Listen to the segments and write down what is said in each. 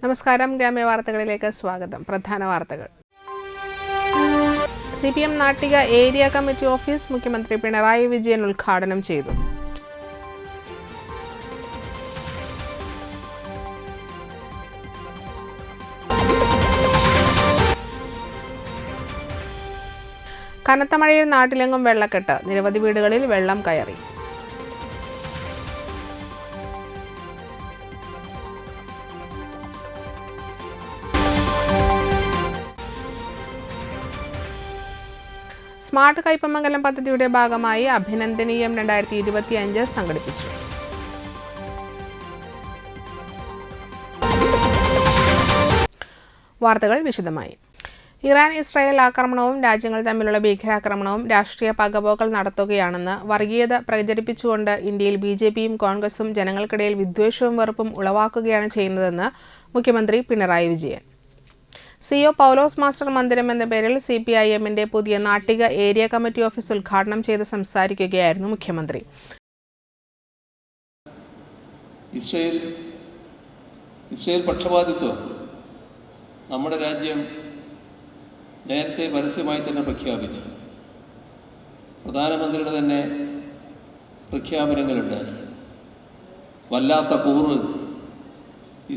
നമസ്കാരം, ഗ്രാമ്യ വാർത്തകളിലേക്ക് സ്വാഗതം. പ്രധാന വാർത്തകൾ. CPM Nattika area committee office മുഖ്യമന്ത്രി പിണറായി വിജയൻ ഉദ്ഘാടനം ചെയ്തു. കനത്ത മഴയിൽ നാട്ടിലെങ്ങും വെള്ളക്കെട്ട്, നിരവധി വീടുകളിൽ വെള്ളം കയറി. സ്മാർട്ട് കയ്പമംഗലം പദ്ധതിയുടെ ഭാഗമായി അഭിനന്ദനീയം 2025 സംഘടിപ്പിച്ചു. വാർത്തകൾ വിശദമായി. ഇറാൻ ഇസ്രായേൽ ആക്രമണവും രാജ്യങ്ങൾ തമ്മിലുള്ള ഭീകരാക്രമണവും രാഷ്ട്രീയ പകപോക്കൽ നടത്തുകയാണെന്ന് വർഗീയത പ്രചരിപ്പിച്ചുകൊണ്ട് ഇന്ത്യയിൽ BJPയും കോൺഗ്രസും ജനങ്ങൾക്കിടയിൽ വിദ്വേഷവും വെറുപ്പും ഉളവാക്കുകയാണ് ചെയ്യുന്നതെന്ന് മുഖ്യമന്ത്രി പിണറായി വിജയൻ. CO പൗലോസ് മാസ്റ്റർ മന്ദിരം എന്ന പേരിൽ CPIMന്റെ പുതിയ നാട്ടിക ഏരിയ കമ്മിറ്റി ഓഫീസ് ഉദ്ഘാടനം ചെയ്ത് സംസാരിക്കുകയായിരുന്നു മുഖ്യമന്ത്രി. ഇസ്രായേൽ പക്ഷപാതിത്വം നമ്മുടെ രാജ്യം നേരത്തെ പരസ്യമായി തന്നെ പ്രഖ്യാപിച്ചു. പ്രധാനമന്ത്രിയുടെ തന്നെ പ്രഖ്യാപനങ്ങളുണ്ടായി. വല്ലാത്ത കൂറ്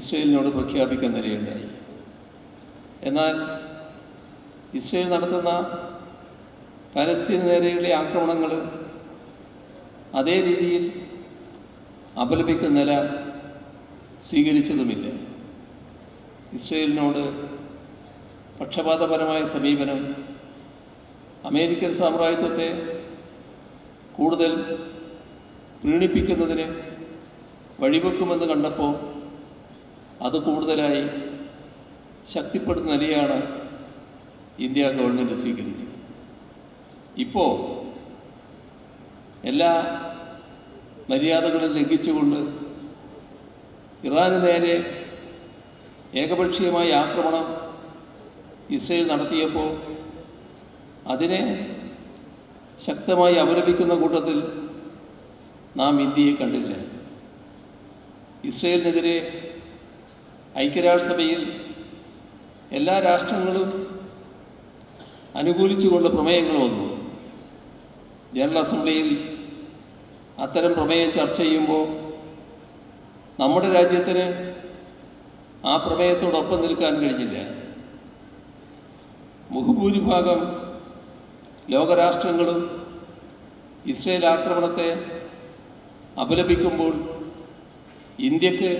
ഇസ്രായേലിനോട് പ്രഖ്യാപിക്കാൻ നിലയുണ്ടായി. എന്നാൽ ഇസ്രായേൽ നടത്തുന്ന പലസ്തീന് നേരെയുള്ള ആക്രമണങ്ങൾ അതേ രീതിയിൽ അപലപിക്കുന്ന നില സ്വീകരിച്ചതുമില്ല. ഇസ്രായേലിനോട് പക്ഷപാതപരമായ സമീപനം അമേരിക്കൻ സാമ്രാജ്യത്വത്തെ കൂടുതൽ പ്രീണിപ്പിക്കുന്നതിന് വഴിവെക്കുമെന്ന് കണ്ടപ്പോൾ അത് കൂടുതലായി ശക്തിപ്പെടുന്ന നിലയാണ് ഇന്ത്യ ഗവൺമെൻറ് സ്വീകരിച്ചത്. ഇപ്പോൾ എല്ലാ മര്യാദകളും ലംഘിച്ചുകൊണ്ട് ഇറാന് നേരെ ഏകപക്ഷീയമായ ആക്രമണം ഇസ്രായേൽ നടത്തിയപ്പോൾ അതിനെ ശക്തമായി അപലപിക്കുന്ന കൂട്ടത്തിൽ നാം ഇന്ത്യയെ കണ്ടില്ല. ഇസ്രായേലിനെതിരെ ഐക്യരാഷ്ട്രസഭയിൽ എല്ലാ രാഷ്ട്രങ്ങളും അനുകൂലിച്ചുകൊണ്ട് പ്രമേയങ്ങൾ വന്നു. ജനറൽ അസംബ്ലിയിൽ അത്തരം പ്രമേയം ചർച്ച ചെയ്യുമ്പോൾ നമ്മുടെ രാജ്യത്തിന് ആ പ്രമേയത്തോടൊപ്പം നിൽക്കാൻ കഴിഞ്ഞില്ല. ബഹുഭൂരിഭാഗം ലോകരാഷ്ട്രങ്ങളും ഇസ്രായേൽ ആക്രമണത്തെ അപലപിക്കുമ്പോൾ ഇന്ത്യക്ക്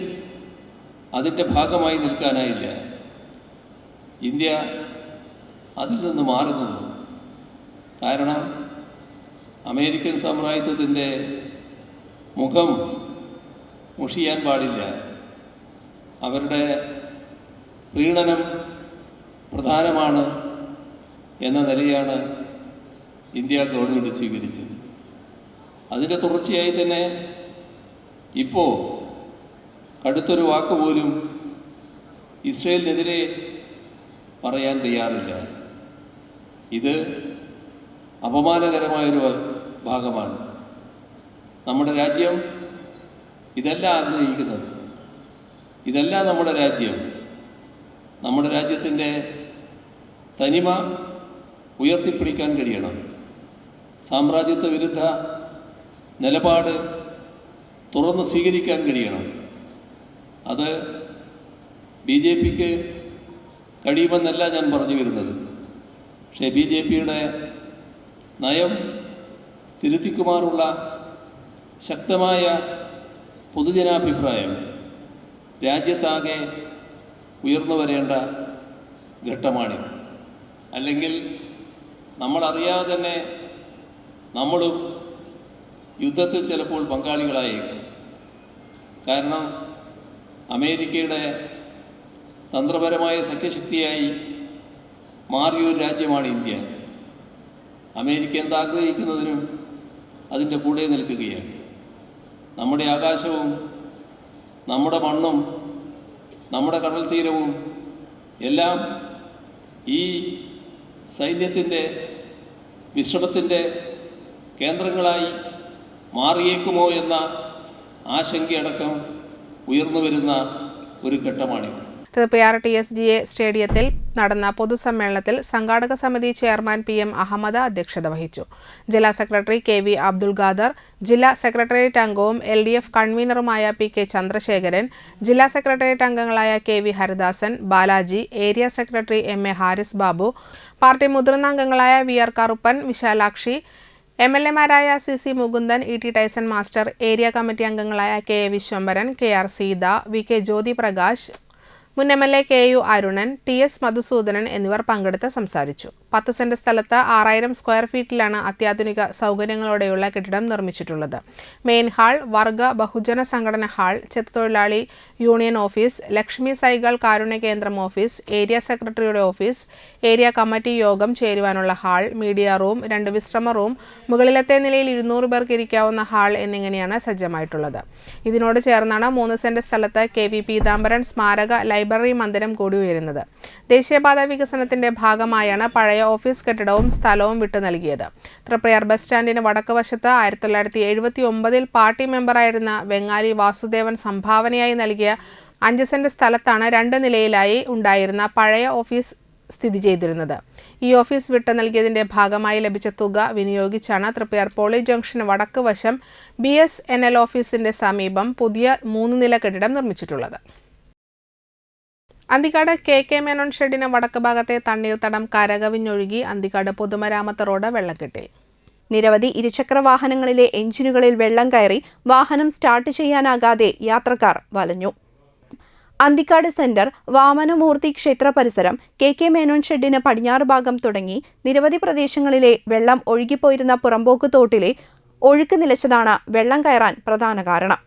അതിൻ്റെ ഭാഗമായി നിൽക്കാനായില്ല. ഇന്ത്യ അതിൽ നിന്ന് മാറി നിന്നു. കാരണം അമേരിക്കൻ സാമ്രാജ്യത്വത്തിൻ്റെ മുഖം മുഷിയാൻ പാടില്ല. അവരുടെ പ്രീണനം പ്രധാനമാണ് എന്ന നിലയാണ് ഇന്ത്യ ഗവൺമെൻറ് സ്വീകരിച്ചത്. അതിൻ്റെ തുടർച്ചയായി തന്നെ ഇപ്പോൾ കടുത്തൊരു വാക്കുപോലും ഇസ്രായേലിനെതിരെ പറയാൻ തയ്യാറില്ല. ഇത് അപമാനകരമായൊരു ഭാഗമാണ്. നമ്മുടെ രാജ്യം ഇതല്ല ആഗ്രഹിക്കുന്നത്. ഇതല്ല നമ്മുടെ രാജ്യം. നമ്മുടെ രാജ്യത്തിൻ്റെ തനിമ ഉയർത്തിപ്പിടിക്കാൻ കഴിയണം. സാമ്രാജ്യത്വ വിരുദ്ധ നിലപാട് തുറന്ന് സ്വീകരിക്കാൻ കഴിയണം. അത് BJPക്ക് കഴിയുമെന്നല്ല ഞാൻ പറഞ്ഞു വരുന്നത്. പക്ഷേ BJPയുടെ നയം തിരുത്തിക്കുമാറുള്ള ശക്തമായ പൊതുജനാഭിപ്രായം രാജ്യത്താകെ ഉയർന്നു വരേണ്ട ഘട്ടമാണിത്. അല്ലെങ്കിൽ നമ്മളറിയാതെ തന്നെ നമ്മളും യുദ്ധത്തിൽ ചിലപ്പോൾ പങ്കാളികളായേക്കും. കാരണം അമേരിക്കയുടെ തന്ത്രപരമായ സഖ്യശക്തിയായി മാറിയൊരു രാജ്യമാണ് ഇന്ത്യ. അമേരിക്ക എന്താഗ്രഹിക്കുന്നതിനും അതിൻ്റെ കൂടെ നിൽക്കുകയാണ്. നമ്മുടെ ആകാശവും നമ്മുടെ മണ്ണും നമ്മുടെ കടൽ തീരവും എല്ലാം ഈ സൈന്യത്തിൻ്റെ വിശ്രമത്തിൻ്റെ കേന്ദ്രങ്ങളായി മാറിയേക്കുമോ എന്ന ആശങ്കയടക്കം ഉയർന്നു വരുന്ന ഒരു ഘട്ടമാണിത്. തൃപ്പയാർ TSGA സ്റ്റേഡിയത്തിൽ നടന്ന പൊതുസമ്മേളനത്തിൽ സംഘാടക സമിതി ചെയർമാൻ PM അഹമ്മദ് അധ്യക്ഷത വഹിച്ചു. ജില്ലാ സെക്രട്ടറി KV അബ്ദുൽ ഖാദർ, ജില്ലാ സെക്രട്ടേറിയറ്റ് അംഗവും LDF കൺവീനറുമായ PK ചന്ദ്രശേഖരൻ, ജില്ലാ സെക്രട്ടേറിയറ്റ് അംഗങ്ങളായ KV Haridasan, Balaji, area secretary MA Haris Babu, party മുതിർന്ന അംഗങ്ങളായ VR കറുപ്പൻ, വിശാലാക്ഷി, MLAമാരായ CC Mukundan, ET Tyson master, area committee അംഗങ്ങളായ KA Vishwambharan, KR Seetha, VK Jyothi Prakash, മുൻ MLA KU Arunan, TS Madhusoodanan എന്നിവർ പങ്കെടുത്ത് സംസാരിച്ചു. 10 സെന്റ് സ്ഥലത്ത് 6000 സ്ക്വയർ ഫീറ്റിലാണ് അത്യാധുനിക സൗകര്യങ്ങളോടെയുള്ള കെട്ടിടം നിർമ്മിച്ചിട്ടുള്ളത്. മെയിൻ ഹാൾ, വർഗ ബഹുജന സംഘടന ഹാൾ, ചെത്തുതൊഴിലാളി യൂണിയൻ ഓഫീസ്, ലക്ഷ്മി സൈകൾ കാരുണ്യ കേന്ദ്രം ഓഫീസ്, ഏരിയ സെക്രട്ടറിയുടെ ഓഫീസ്, ഏരിയ കമ്മിറ്റി യോഗം ചേരുവാനുള്ള ഹാൾ, മീഡിയ റൂം, 2 വിശ്രമ റൂം, മുകളിലത്തെ നിലയിൽ 200 പേർക്ക് ഇരിക്കാവുന്ന ഹാൾ എന്നിങ്ങനെയാണ് സജ്ജമായിട്ടുള്ളത്. ഇതിനോട് ചേർന്നാണ് 3 സെന്റ് സ്ഥലത്ത് KV പീതാംബരൻ സ്മാരക ലൈബ്രറി മന്ദിരം കൂടി ഉയരുന്നത്. ദേശീയപാത വികസനത്തിന്റെ ഭാഗമായാണ് പഴയ ഓഫീസ് കെട്ടിടവും സ്ഥലവും വിട്ടു നൽകിയത്. തൃപ്പയാർ ബസ് സ്റ്റാൻഡിന് വടക്ക് വശത്ത് 1979 പാർട്ടി മെമ്പറായിരുന്ന വെങ്ങാലി വാസുദേവൻ സംഭാവനയായി നൽകിയ 5 സെന്റ് സ്ഥലത്താണ് 2 നിലയിലായി ഉണ്ടായിരുന്ന പഴയ ഓഫീസ് സ്ഥിതി ചെയ്തിരുന്നത്. ഈ ഓഫീസ് വിട്ടു നൽകിയതിന്റെ ഭാഗമായി ലഭിച്ച തുക വിനിയോഗിച്ചാണ് തൃപ്പയാർ പോളി ജംഗ്ഷന് വടക്ക് വശം BSNL ഓഫീസിന്റെ സമീപം പുതിയ 3 നില കെട്ടിടം നിർമ്മിച്ചിട്ടുള്ളത്. അന്തിക്കാട് KK മേനോൻ ഷെഡിന് വടക്ക് ഭാഗത്തെ തണ്ണീർത്തടം കരകവിഞ്ഞൊഴുകി അന്തിക്കാട് പൊതുമരാമത്ത് റോഡ് വെള്ളക്കെട്ടിൽ. നിരവധി ഇരുചക്ര വാഹനങ്ങളിലെ എഞ്ചിനുകളിൽ വെള്ളം കയറി വാഹനം സ്റ്റാർട്ട് ചെയ്യാനാകാതെ യാത്രക്കാർ വലഞ്ഞു. അന്തിക്കാട് സെന്റർ, വാമനമൂർത്തി ക്ഷേത്ര പരിസരം, KK മേനോൻ ഷെഡിന് പടിഞ്ഞാറ് ഭാഗം തുടങ്ങി നിരവധി പ്രദേശങ്ങളിലെ വെള്ളം ഒഴുകിപ്പോയിരുന്ന പുറമ്പോക്ക് തോട്ടിലെ ഒഴുക്ക് നിലച്ചതാണ് വെള്ളം കയറാൻ പ്രധാന കാരണം.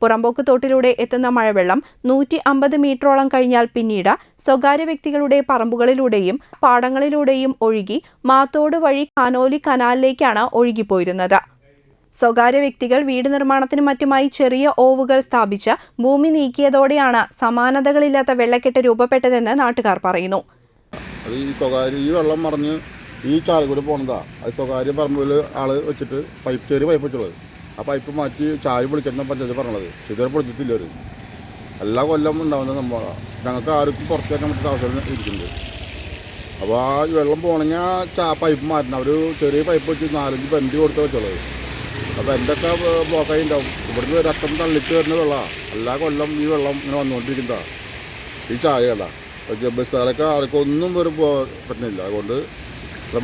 പുറമ്പോക്ക് തോട്ടിലൂടെ എത്തുന്ന മഴവെള്ളം 150 മീറ്ററോളം കഴിഞ്ഞാൽ പിന്നീട് സ്വകാര്യ വ്യക്തികളുടെ പറമ്പുകളിലൂടെയും പാടങ്ങളിലൂടെയും ഒഴുകി മാത്തോട് വഴി കാനോലി കനാലിലേക്കാണ് ഒഴുകിപ്പോയിരുന്നത്. സ്വകാര്യ വ്യക്തികൾ വീട് നിർമ്മാണത്തിനും മറ്റുമായി ചെറിയ ഓവുകൾ സ്ഥാപിച്ച് ഭൂമി നീക്കിയതോടെയാണ് സമാനതകളില്ലാത്ത വെള്ളക്കെട്ട് രൂപപ്പെട്ടതെന്ന് നാട്ടുകാർ പറയുന്നു. ഈ വെള്ളം മറിഞ്ഞ് ഈ ചാലുകൂടി പോണതാ. അത് സ്വകാര്യ പറമ്പിൽ ആള് വെച്ചിട്ട് ചെറിയ പൈപ്പ് വെച്ചുള്ളത്. ആ പൈപ്പ് മാറ്റി ചാല് പൊളിക്കുന്ന പഞ്ചായത്ത് പറഞ്ഞത്. ഇതുവരെ പൊളിച്ചിട്ടില്ല. ഒരു എല്ലാ കൊല്ലം ഉണ്ടാകുന്ന സംഭവമാണ്. ഞങ്ങൾക്ക് ആർക്കും പുറത്തേക്കാൻ പറ്റുന്ന അവസരം ഇരിക്കുന്നത്. അപ്പോൾ ആ വെള്ളം പോകണമെങ്കിൽ ആ പൈപ്പ് മാറ്റണം. അവർ ചെറിയ പൈപ്പ് വെച്ച് 4-5 ബെൻഡ് കൊടുത്ത് വെച്ചുള്ളത്. അപ്പോൾ എന്തൊക്കെ ബ്ലോക്കായി ഉണ്ടാവും. ഇവിടുന്ന് രക്തം തള്ളിച്ച് വരുന്ന വെള്ളമാണ്. എല്ലാ കൊല്ലം ഈ വെള്ളം ഇങ്ങനെ വന്നുകൊണ്ടിരിക്കുന്നതാണ്. ഈ ചായയല്ല ബസ്സുകാരൊക്കെ ആർക്കും ഒന്നും ഒരു പറ്റുന്നില്ല. അതുകൊണ്ട്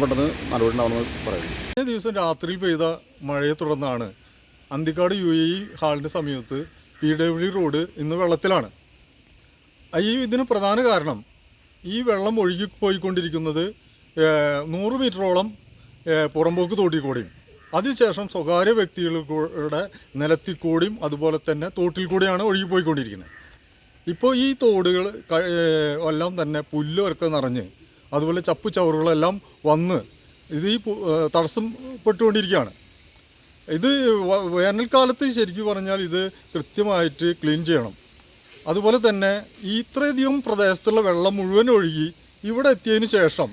പെട്ടെന്ന് നടപടി ഉണ്ടാവണമെന്ന് പറയുന്നു. ഈ ദിവസം രാത്രിയിൽ പെയ്ത മഴയെ തുടർന്നാണ് അന്തിക്കാട് UAE ഹാളിൻ്റെ സമീപത്ത് PW റോഡ് ഇന്ന് വെള്ളത്തിലാണ്. ഇതിന് പ്രധാന കാരണം ഈ വെള്ളം ഒഴുകിപ്പോയിക്കൊണ്ടിരിക്കുന്നത് 100 മീറ്ററോളം പുറമ്പോക്ക് തോട്ടിൽ കൂടിയും അതിനുശേഷം സ്വകാര്യ വ്യക്തികളുടെ നിലത്തിൽ കൂടിയും അതുപോലെ തന്നെ തോട്ടിൽ കൂടിയാണ് ഒഴുകിപ്പോയിക്കൊണ്ടിരിക്കുന്നത്. ഇപ്പോൾ ഈ തോടുകൾ എല്ലാം തന്നെ പുല്ലൊക്കെ നിറഞ്ഞ് അതുപോലെ ചപ്പു ചവറുകളെല്ലാം വന്ന് ഇത് ഈ തടസ്സപ്പെട്ടുകൊണ്ടിരിക്കുകയാണ്. ഇത് വേനൽക്കാലത്ത് ശരിക്കും പറഞ്ഞാൽ ഇത് കൃത്യമായിട്ട് ക്ലീൻ ചെയ്യണം. അതുപോലെ തന്നെ ഇത്രയധികം പ്രദേശത്തുള്ള വെള്ളം മുഴുവൻ ഒഴുകി ഇവിടെ എത്തിയതിന് ശേഷം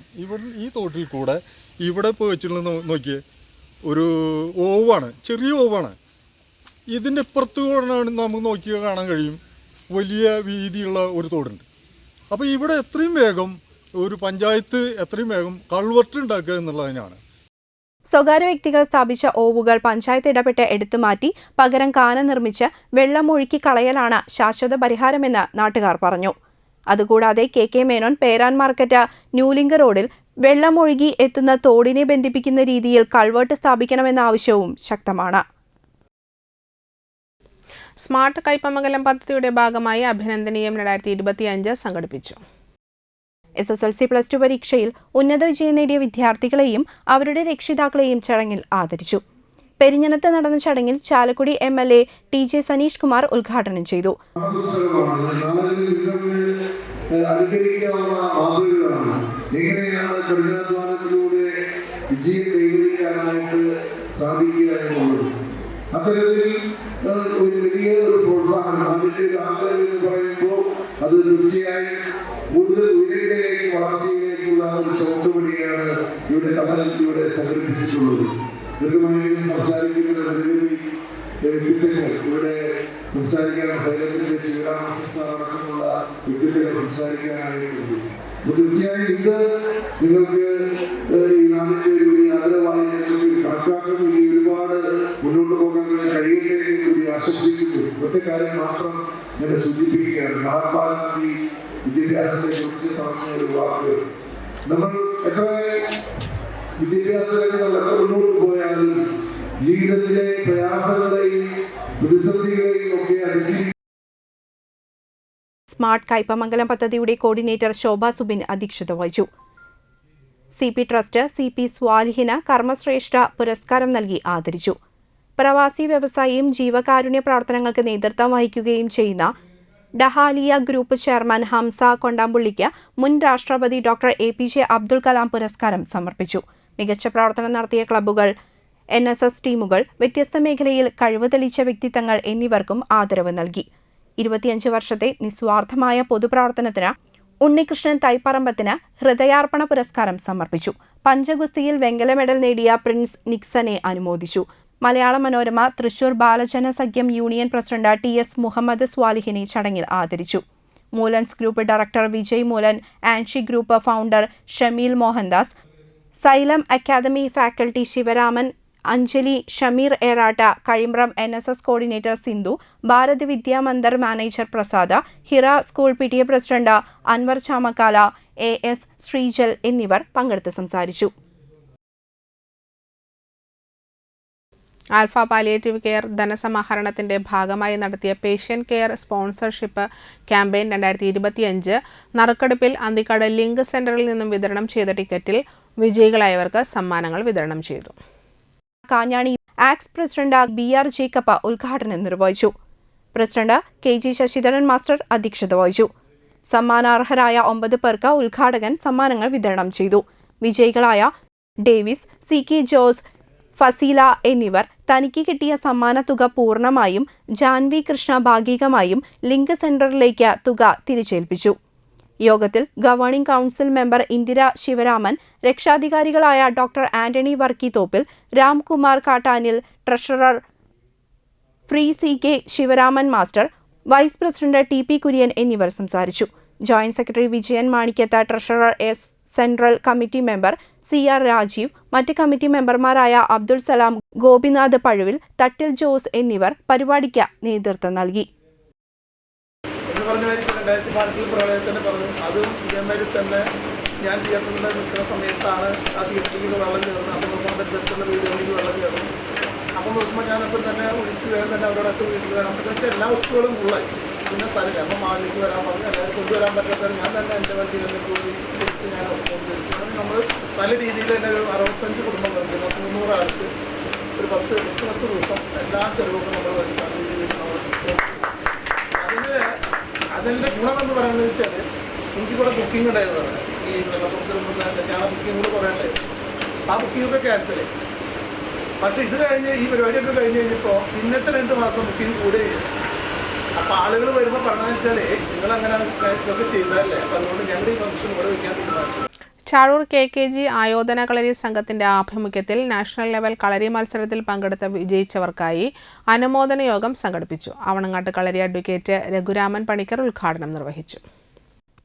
ഈ തോട്ടിൽ കൂടെ ഇവിടെ ഇപ്പോൾ വെച്ചിട്ടുള്ള നോക്കിയേ ഒരു ഓവാണ്, ചെറിയ ഓവാണ്. ഇതിൻ്റെ ഇപ്പുറത്ത് കൂടെയാണ് നമുക്ക് നോക്കിയാൽ കാണാൻ കഴിയും വലിയ വീതിയുള്ള ഒരു തോടുണ്ട്. അപ്പോൾ ഇവിടെ എത്രയും വേഗം ഒരു പഞ്ചായത്ത് എത്രയും വേഗം കൾവർട്ട് ഉണ്ടാക്കുക എന്നുള്ളതിനാണ്. സ്വകാര്യ വ്യക്തികൾ സ്ഥാപിച്ച ഓവുകൾ പഞ്ചായത്ത് ഇടപെട്ട് എടുത്തുമാറ്റി പകരം കാന നിർമ്മിച്ച് വെള്ളം ഒഴുക്കി കളയലാണ് ശാശ്വത പരിഹാരമെന്ന് നാട്ടുകാർ പറഞ്ഞു. അതുകൂടാതെ KK മേനോൻ പേരാൻ മാർക്കറ്റ് ന്യൂലിംഗ് റോഡിൽ വെള്ളം ഒഴുകി എത്തുന്ന തോടിനെ ബന്ധിപ്പിക്കുന്ന രീതിയിൽ കൾവേർട്ട് സ്ഥാപിക്കണമെന്ന ആവശ്യവും ശക്തമാണ്. സ്മാർട്ട് കയ്പമംഗലം പദ്ധതിയുടെ ഭാഗമായി അഭിനന്ദനീയം 2025 സംഘടിപ്പിച്ചു. SSLC+2 പരീക്ഷയിൽ ഉന്നത വിജയം നേടിയ വിദ്യാർത്ഥികളെയും അവരുടെ രക്ഷിതാക്കളെയും ചടങ്ങിൽ ആദരിച്ചു. പെരിഞ്ഞനത്ത് നടന്ന ചടങ്ങിൽ ചാലക്കുടി MLA TJ സനീഷ് കുമാർ ഉദ്ഘാടനം ചെയ്തു. അത്തരത്തിൽ ഒരു വലിയ പ്രോത്സാഹനം എന്ന് പറയുമ്പോൾ അത് തീർച്ചയായും കൂടുതൽ ഉയരങ്ങളിലേക്ക് വളർച്ചയിലേക്കുള്ള ഒരു ചവിട്ടുപടിയാണ് ഇവിടെ സംഘടിപ്പിച്ചിട്ടുള്ളത്. ദീർഘമായി സംസാരിക്കുന്ന നിരവധി വ്യക്തിത്വങ്ങൾ ഇവിടെ സംസാരിക്കാൻ സൈലത്തിന്റെ ശിവരാമകൃഷ്ണ വ്യക്തികളെ സംസാരിക്കാനായിട്ടുണ്ട്. തീർച്ചയായും ഇത് നിങ്ങൾക്ക് ഈ നാടിന്റെ ഒരു ആദരവായി കണക്കാക്കുന്ന ഈ ഒരുപാട് മുന്നോട്ട് പോകാൻ കഴിയട്ടെ എന്ന് കൂടി ആശംസിക്കുന്നു. ഒറ്റ കാര്യം മാത്രം ഞാൻ സൂചിപ്പിക്കുകയാണ്. മഹാത്മാഗാന്ധി വിദ്യാഭ്യാസത്തെ കുറിച്ച് പറഞ്ഞ ഒരു വാക്ക്, നമ്മൾ എത്ര വിദ്യാഭ്യാസത്തിൽ നമ്മൾ എത്ര മുന്നോട്ട് പോയാലും ജീവിതത്തിലെ പ്രയാസങ്ങളെയും പ്രതിസന്ധികളെയും ഒക്കെ അതിജീവിക്കും. സ്മാർട്ട് കയ്പമംഗലം പദ്ധതിയുടെ കോർഡിനേറ്റർ ശോഭ സുബിൻ അധ്യക്ഷത വഹിച്ചു. CP ട്രസ്റ്റ് CP സ്വാലിഹിന് കർമ്മശ്രേഷ്ഠ പുരസ്കാരം നൽകി ആദരിച്ചു. പ്രവാസി വ്യവസായിയും ജീവകാരുണ്യ പ്രവർത്തനങ്ങൾക്ക് നേതൃത്വം വഹിക്കുകയും ചെയ്യുന്ന ഡഹാലിയ ഗ്രൂപ്പ് ചെയർമാൻ ഹംസ കൊണ്ടാമ്പുള്ളിക്ക് മുൻ രാഷ്ട്രപതി ഡോക്ടർ APJ അബ്ദുൽ കലാം പുരസ്കാരം സമർപ്പിച്ചു. മികച്ച പ്രവർത്തനം നടത്തിയ ക്ലബ്ബുകൾ, NSS ടീമുകൾ, വ്യത്യസ്ത മേഖലയിൽ കഴിവ് തെളിയിച്ച വ്യക്തിത്വങ്ങൾ എന്നിവർക്കും ആദരവ് നൽകി. 25 വർഷത്തെ നിസ്വാർത്ഥമായ പൊതുപ്രവർത്തനത്തിന് ഉണ്ണികൃഷ്ണൻ തൈപ്പറമ്പത്തിന് ഹൃദയാർപ്പണ പുരസ്കാരം സമർപ്പിച്ചു. പഞ്ചഗുസ്തിയിൽ വെങ്കല മെഡൽ നേടിയ പ്രിൻസ് നിക്സനെ അനുമോദിച്ചു. മലയാള മനോരമ തൃശൂർ ബാലജന സഖ്യം യൂണിയൻ പ്രസിഡന്റ് TS മുഹമ്മദ് സ്വാലിഹിനെ ചടങ്ങിൽ ആദരിച്ചു. Moolans group director Vijay Moolan, Anshi group founder Shameel Mohandas, Xylem academy faculty Sivaraman, Anjali, Shameer Eratta, Kazhimbram NSS coordinator Sindhu, Bharat Vidyamandir manager Prasada, Hira school PTA president Anvar Chamakkala, AS Sreejal എന്നിവർ പങ്കെടുത്ത് സംസാരിച്ചു. ആൽഫ പാലിയേറ്റീവ് കെയർ ധനസമാഹരണത്തിന്റെ ഭാഗമായി നടത്തിയ പേഷ്യന്റ് കെയർ സ്പോൺസർഷിപ്പ് ക്യാമ്പയിൻ 2025 നറുക്കെടുപ്പിൽ അന്തിക്കാട് ലിങ്ക് സെന്ററിൽ നിന്നും വിതരണം ചെയ്ത ടിക്കറ്റിൽ വിജയികളായവർക്ക് സമ്മാനങ്ങൾ വിതരണം ചെയ്തു. കാഞ്ഞാണി ആക്സ് പ്രസിഡന്റ് BR ജേക്കബ് ഉദ്ഘാടനം നിർവഹിച്ചു. പ്രസിഡന്റ് KG ശശിധരൻ മാസ്റ്റർ അധ്യക്ഷത വഹിച്ചു. സമ്മാനാർഹരായ 9 പേർക്ക് ഉദ്ഘാടകൻ സമ്മാനങ്ങൾ വിതരണം ചെയ്തു. വിജയികളായ ഡേവിസ്, CK ജോസ്, ഫസീല എന്നിവർ തനിക്ക് കിട്ടിയ സമ്മാനത്തുക പൂർണ്ണമായും ജാൻവി കൃഷ്ണ ഭാഗികമായും ലിങ്ക് സെന്ററിലേക്ക് തുക തിരിച്ചേൽപ്പിച്ചു. യോഗത്തിൽ governing council member Indira Sivaraman, രക്ഷാധികാരികളായ doctor Antony Varkithoppil, Ramkumar Kattanil, treasurer ഫ്രീ CK Sivaraman master, vice president TP Kurian എന്നിവർ സംസാരിച്ചു. Joint secretary Vijayan Manikkath, treasurer S central committee member CR Rajeev, മറ്റ് കമ്മിറ്റി മെമ്പർമാരായ അബ്ദുൾ സലാം, ഗോപിനാഥ് പഴുവിൽ, തട്ടിൽ ജോസ് എന്നിവർ പരിപാടിക്ക് നേതൃത്വം നൽകി. പ്രളയത്തിന് പറഞ്ഞു അതും ഇതേമാതിരി തന്നെ ഞാൻ തിയേറ്ററിൽ നിൽക്കുന്ന സമയത്താണ് ആ തിയേറ്ററിൽ വെള്ളം കയറുന്നത്. അപ്പോൾ നോക്കാൻ പരിസരത്തുള്ള വീടുകളിൽ വെള്ളം കയറും. അപ്പോൾ നോക്കുമ്പോൾ ഞാനപ്പോൾ തന്നെ ഒഴിച്ച് വേഗം തന്നെ അവരോടൊക്കെ വീട്ടിൽ വരാൻ പറ്റും. എല്ലാ വസ്തുക്കളും ഉള്ളായി. പിന്നെ സ്ഥലമില്ല. അപ്പോൾ മാളിലേക്ക് വരാൻ പറഞ്ഞു. എല്ലാവരും കൊണ്ടുവരാൻ പറ്റാത്തവർ ഞാൻ തന്നെ എൻ്റെ വണ്ടികളിൽ പോയി ഞാൻ കൊണ്ടുവരും. നമ്മൾ പല രീതിയിൽ തന്നെ ഒരു 65 കുടുംബങ്ങളുണ്ട്. 300 ആൾക്ക് ഒരു 10 ദിവസം എല്ലാ ചെലവുകളും നമ്മൾ വലിച്ചാണ്. അതിൻ്റെ ഗുണമെന്ന് പറയുന്നത് വെച്ചാൽ എനിക്ക് കൂടെ ബുക്കിംഗ് ഉണ്ടായിരുന്നതാണ്. ഈ വെള്ളപ്പൊക്കത്തിൽ ഞാൻ ബുക്കിംഗ് കൂടെ കുറേ ഉണ്ടായിരുന്നു. ആ ബുക്കിങ്ങൊക്കെ ക്യാൻസൽ ചെയ്യും. പക്ഷേ ഇത് കഴിഞ്ഞ് ഈ പരിപാടിയൊക്കെ കഴിഞ്ഞ് കഴിഞ്ഞപ്പോൾ പിന്നത്തെ 2 മാസം ബുക്കിംഗ് കൂടെ ചെയ്യും. അപ്പോൾ ആളുകൾ വരുമ്പോൾ പറഞ്ഞതെന്ന് വെച്ചാൽ നിങ്ങളങ്ങനെ ഇതൊക്കെ ചെയ്തതല്ലേ, അപ്പോൾ അതുകൊണ്ട് ഞങ്ങൾ ഈ ഫംഗ്ഷൻ ഇവിടെ വയ്ക്കാൻ തീരുമാനിച്ചു. ചാഴൂർ KKG ആയോധന കളരി സംഘത്തിന്റെ ആഭിമുഖ്യത്തിൽ നാഷണൽ ലെവൽ കളരി മത്സരത്തിൽ പങ്കെടുത്ത വിജയിച്ചവർക്കായി അനുമോദന യോഗം സംഘടിപ്പിച്ചു. ആവണങ്ങാട്ട് കളരി അഡ്വക്കേറ്റ് രഘുരാമൻ പണിക്കർ ഉദ്ഘാടനം നിർവഹിച്ചു.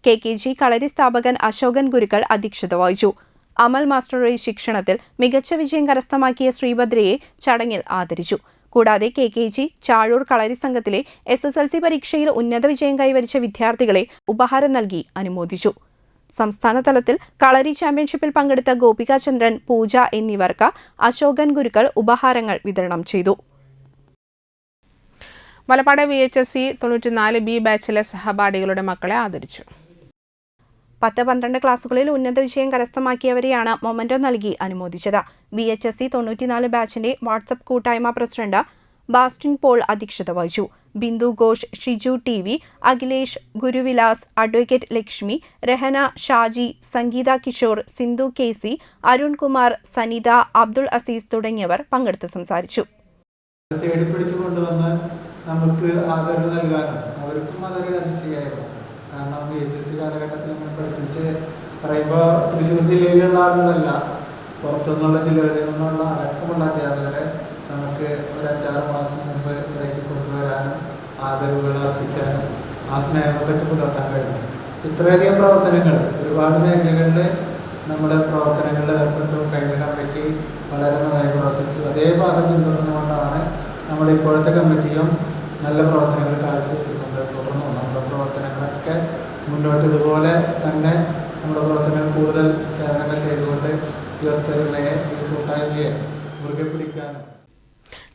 KKG കളരി സ്ഥാപകൻ അശോകൻ ഗുരുക്കൾ അധ്യക്ഷത വഹിച്ചു. അമൽ മാസ്റ്ററുടെ ശിക്ഷണത്തിൽ മികച്ച വിജയം കരസ്ഥമാക്കിയ ശ്രീഭദ്രയെ ചടങ്ങിൽ ആദരിച്ചു. കൂടാതെ KKG ചാഴൂർ കളരി സംഘത്തിലെ SSLC പരീക്ഷയിൽ ഉന്നത വിജയം കൈവരിച്ച വിദ്യാർത്ഥികളെ ഉപഹാരം നൽകി അനുമോദിച്ചു. സംസ്ഥാന തലത്തിൽ കളരി ചാമ്പ്യൻഷിപ്പിൽ പങ്കെടുത്ത ഗോപിക ചന്ദ്രൻ, പൂജ എന്നിവർക്ക് അശോകൻ ഗുരുക്കൾ ഉപഹാരങ്ങൾ വിതരണം ചെയ്തു. വലപ്പാട് VHSC 94B ബാച്ചിലെ സഹപാഠികളുടെ മക്കളെ ആദരിച്ചു. 10-12 ക്ലാസുകളിൽ ഉന്നത വിജയം കരസ്ഥമാക്കിയവരെയാണ് മൊമന്റോ നൽകി അനുമോദിച്ചത്. VHSC 94 ബാച്ചിന്റെ വാട്സ്ആപ്പ് കൂട്ടായ്മ പ്രസിഡന്റ് ബാസ്റ്റിൻ പോൾ അധ്യക്ഷത വഹിച്ചു. ബിന്ദു ഘോഷ്, ഷിജു TV, അഖിലേഷ്, ഗുരുവിലാസ്, അഡ്വക്കേറ്റ് ലക്ഷ്മി, രഹന, ഷാജി, സംഗീത കിഷോർ, സിന്ധു KC, അരുൺ കുമാർ, സനിത, അബ്ദുൾ അസീസ് തുടങ്ങിയവർ പങ്കെടുത്ത് സംസാരിച്ചു. തേടിപ്പിടിച്ചുകൊണ്ടുവന്ന് നമുക്ക് ആദരവ് നൽകാനും അവർക്കും അതൊരു അതിശയമായിരുന്നു. കാരണം VHSC കാലഘട്ടത്തിൽ അങ്ങനെ പഠിപ്പിച്ച് പറയുമ്പോൾ തൃശ്ശൂർ ജില്ലയിലുള്ള ആളുകളല്ല, പുറത്തുനിന്നുള്ള ജില്ലകളിൽ നിന്നുള്ള അടക്കമുള്ള അധ്യാപകരെ നമുക്ക് ഒരു 5-6 മാസം മുമ്പ് ഇവിടേക്ക് കൊണ്ടുവരാനും ആദരവുകൾ അർപ്പിക്കാനും ആ സ്നേഹബന്ധത്തെ പുലർത്താൻ കഴിഞ്ഞു. ഇത്രയധികം പ്രവർത്തനങ്ങൾ ഒരുപാട് മേഖലകളിൽ നമ്മുടെ പ്രവർത്തനങ്ങളിൽ ഏർപ്പെട്ടു. കഴിഞ്ഞ കമ്മിറ്റി വളരെ നന്നായി പ്രവർത്തിച്ചു. അതേ പാത പിന്തുടർന്നുകൊണ്ടാണ് നമ്മുടെ ഇപ്പോഴത്തെ കമ്മിറ്റിയും നല്ല പ്രവർത്തനങ്ങൾ കാഴ്ചവെക്കുന്നുണ്ട്. തുടർന്നും നമ്മുടെ പ്രവർത്തനങ്ങളൊക്കെ മുന്നോട്ട് ഇതുപോലെ തന്നെ നമ്മുടെ പ്രവർത്തനങ്ങൾ കൂടുതൽ സേവനങ്ങൾ ചെയ്തുകൊണ്ട് ഈ ഒത്തൊരുമയെ, ഈ കൂട്ടായ്മയെ മുറുകെ പിടിക്കാനും.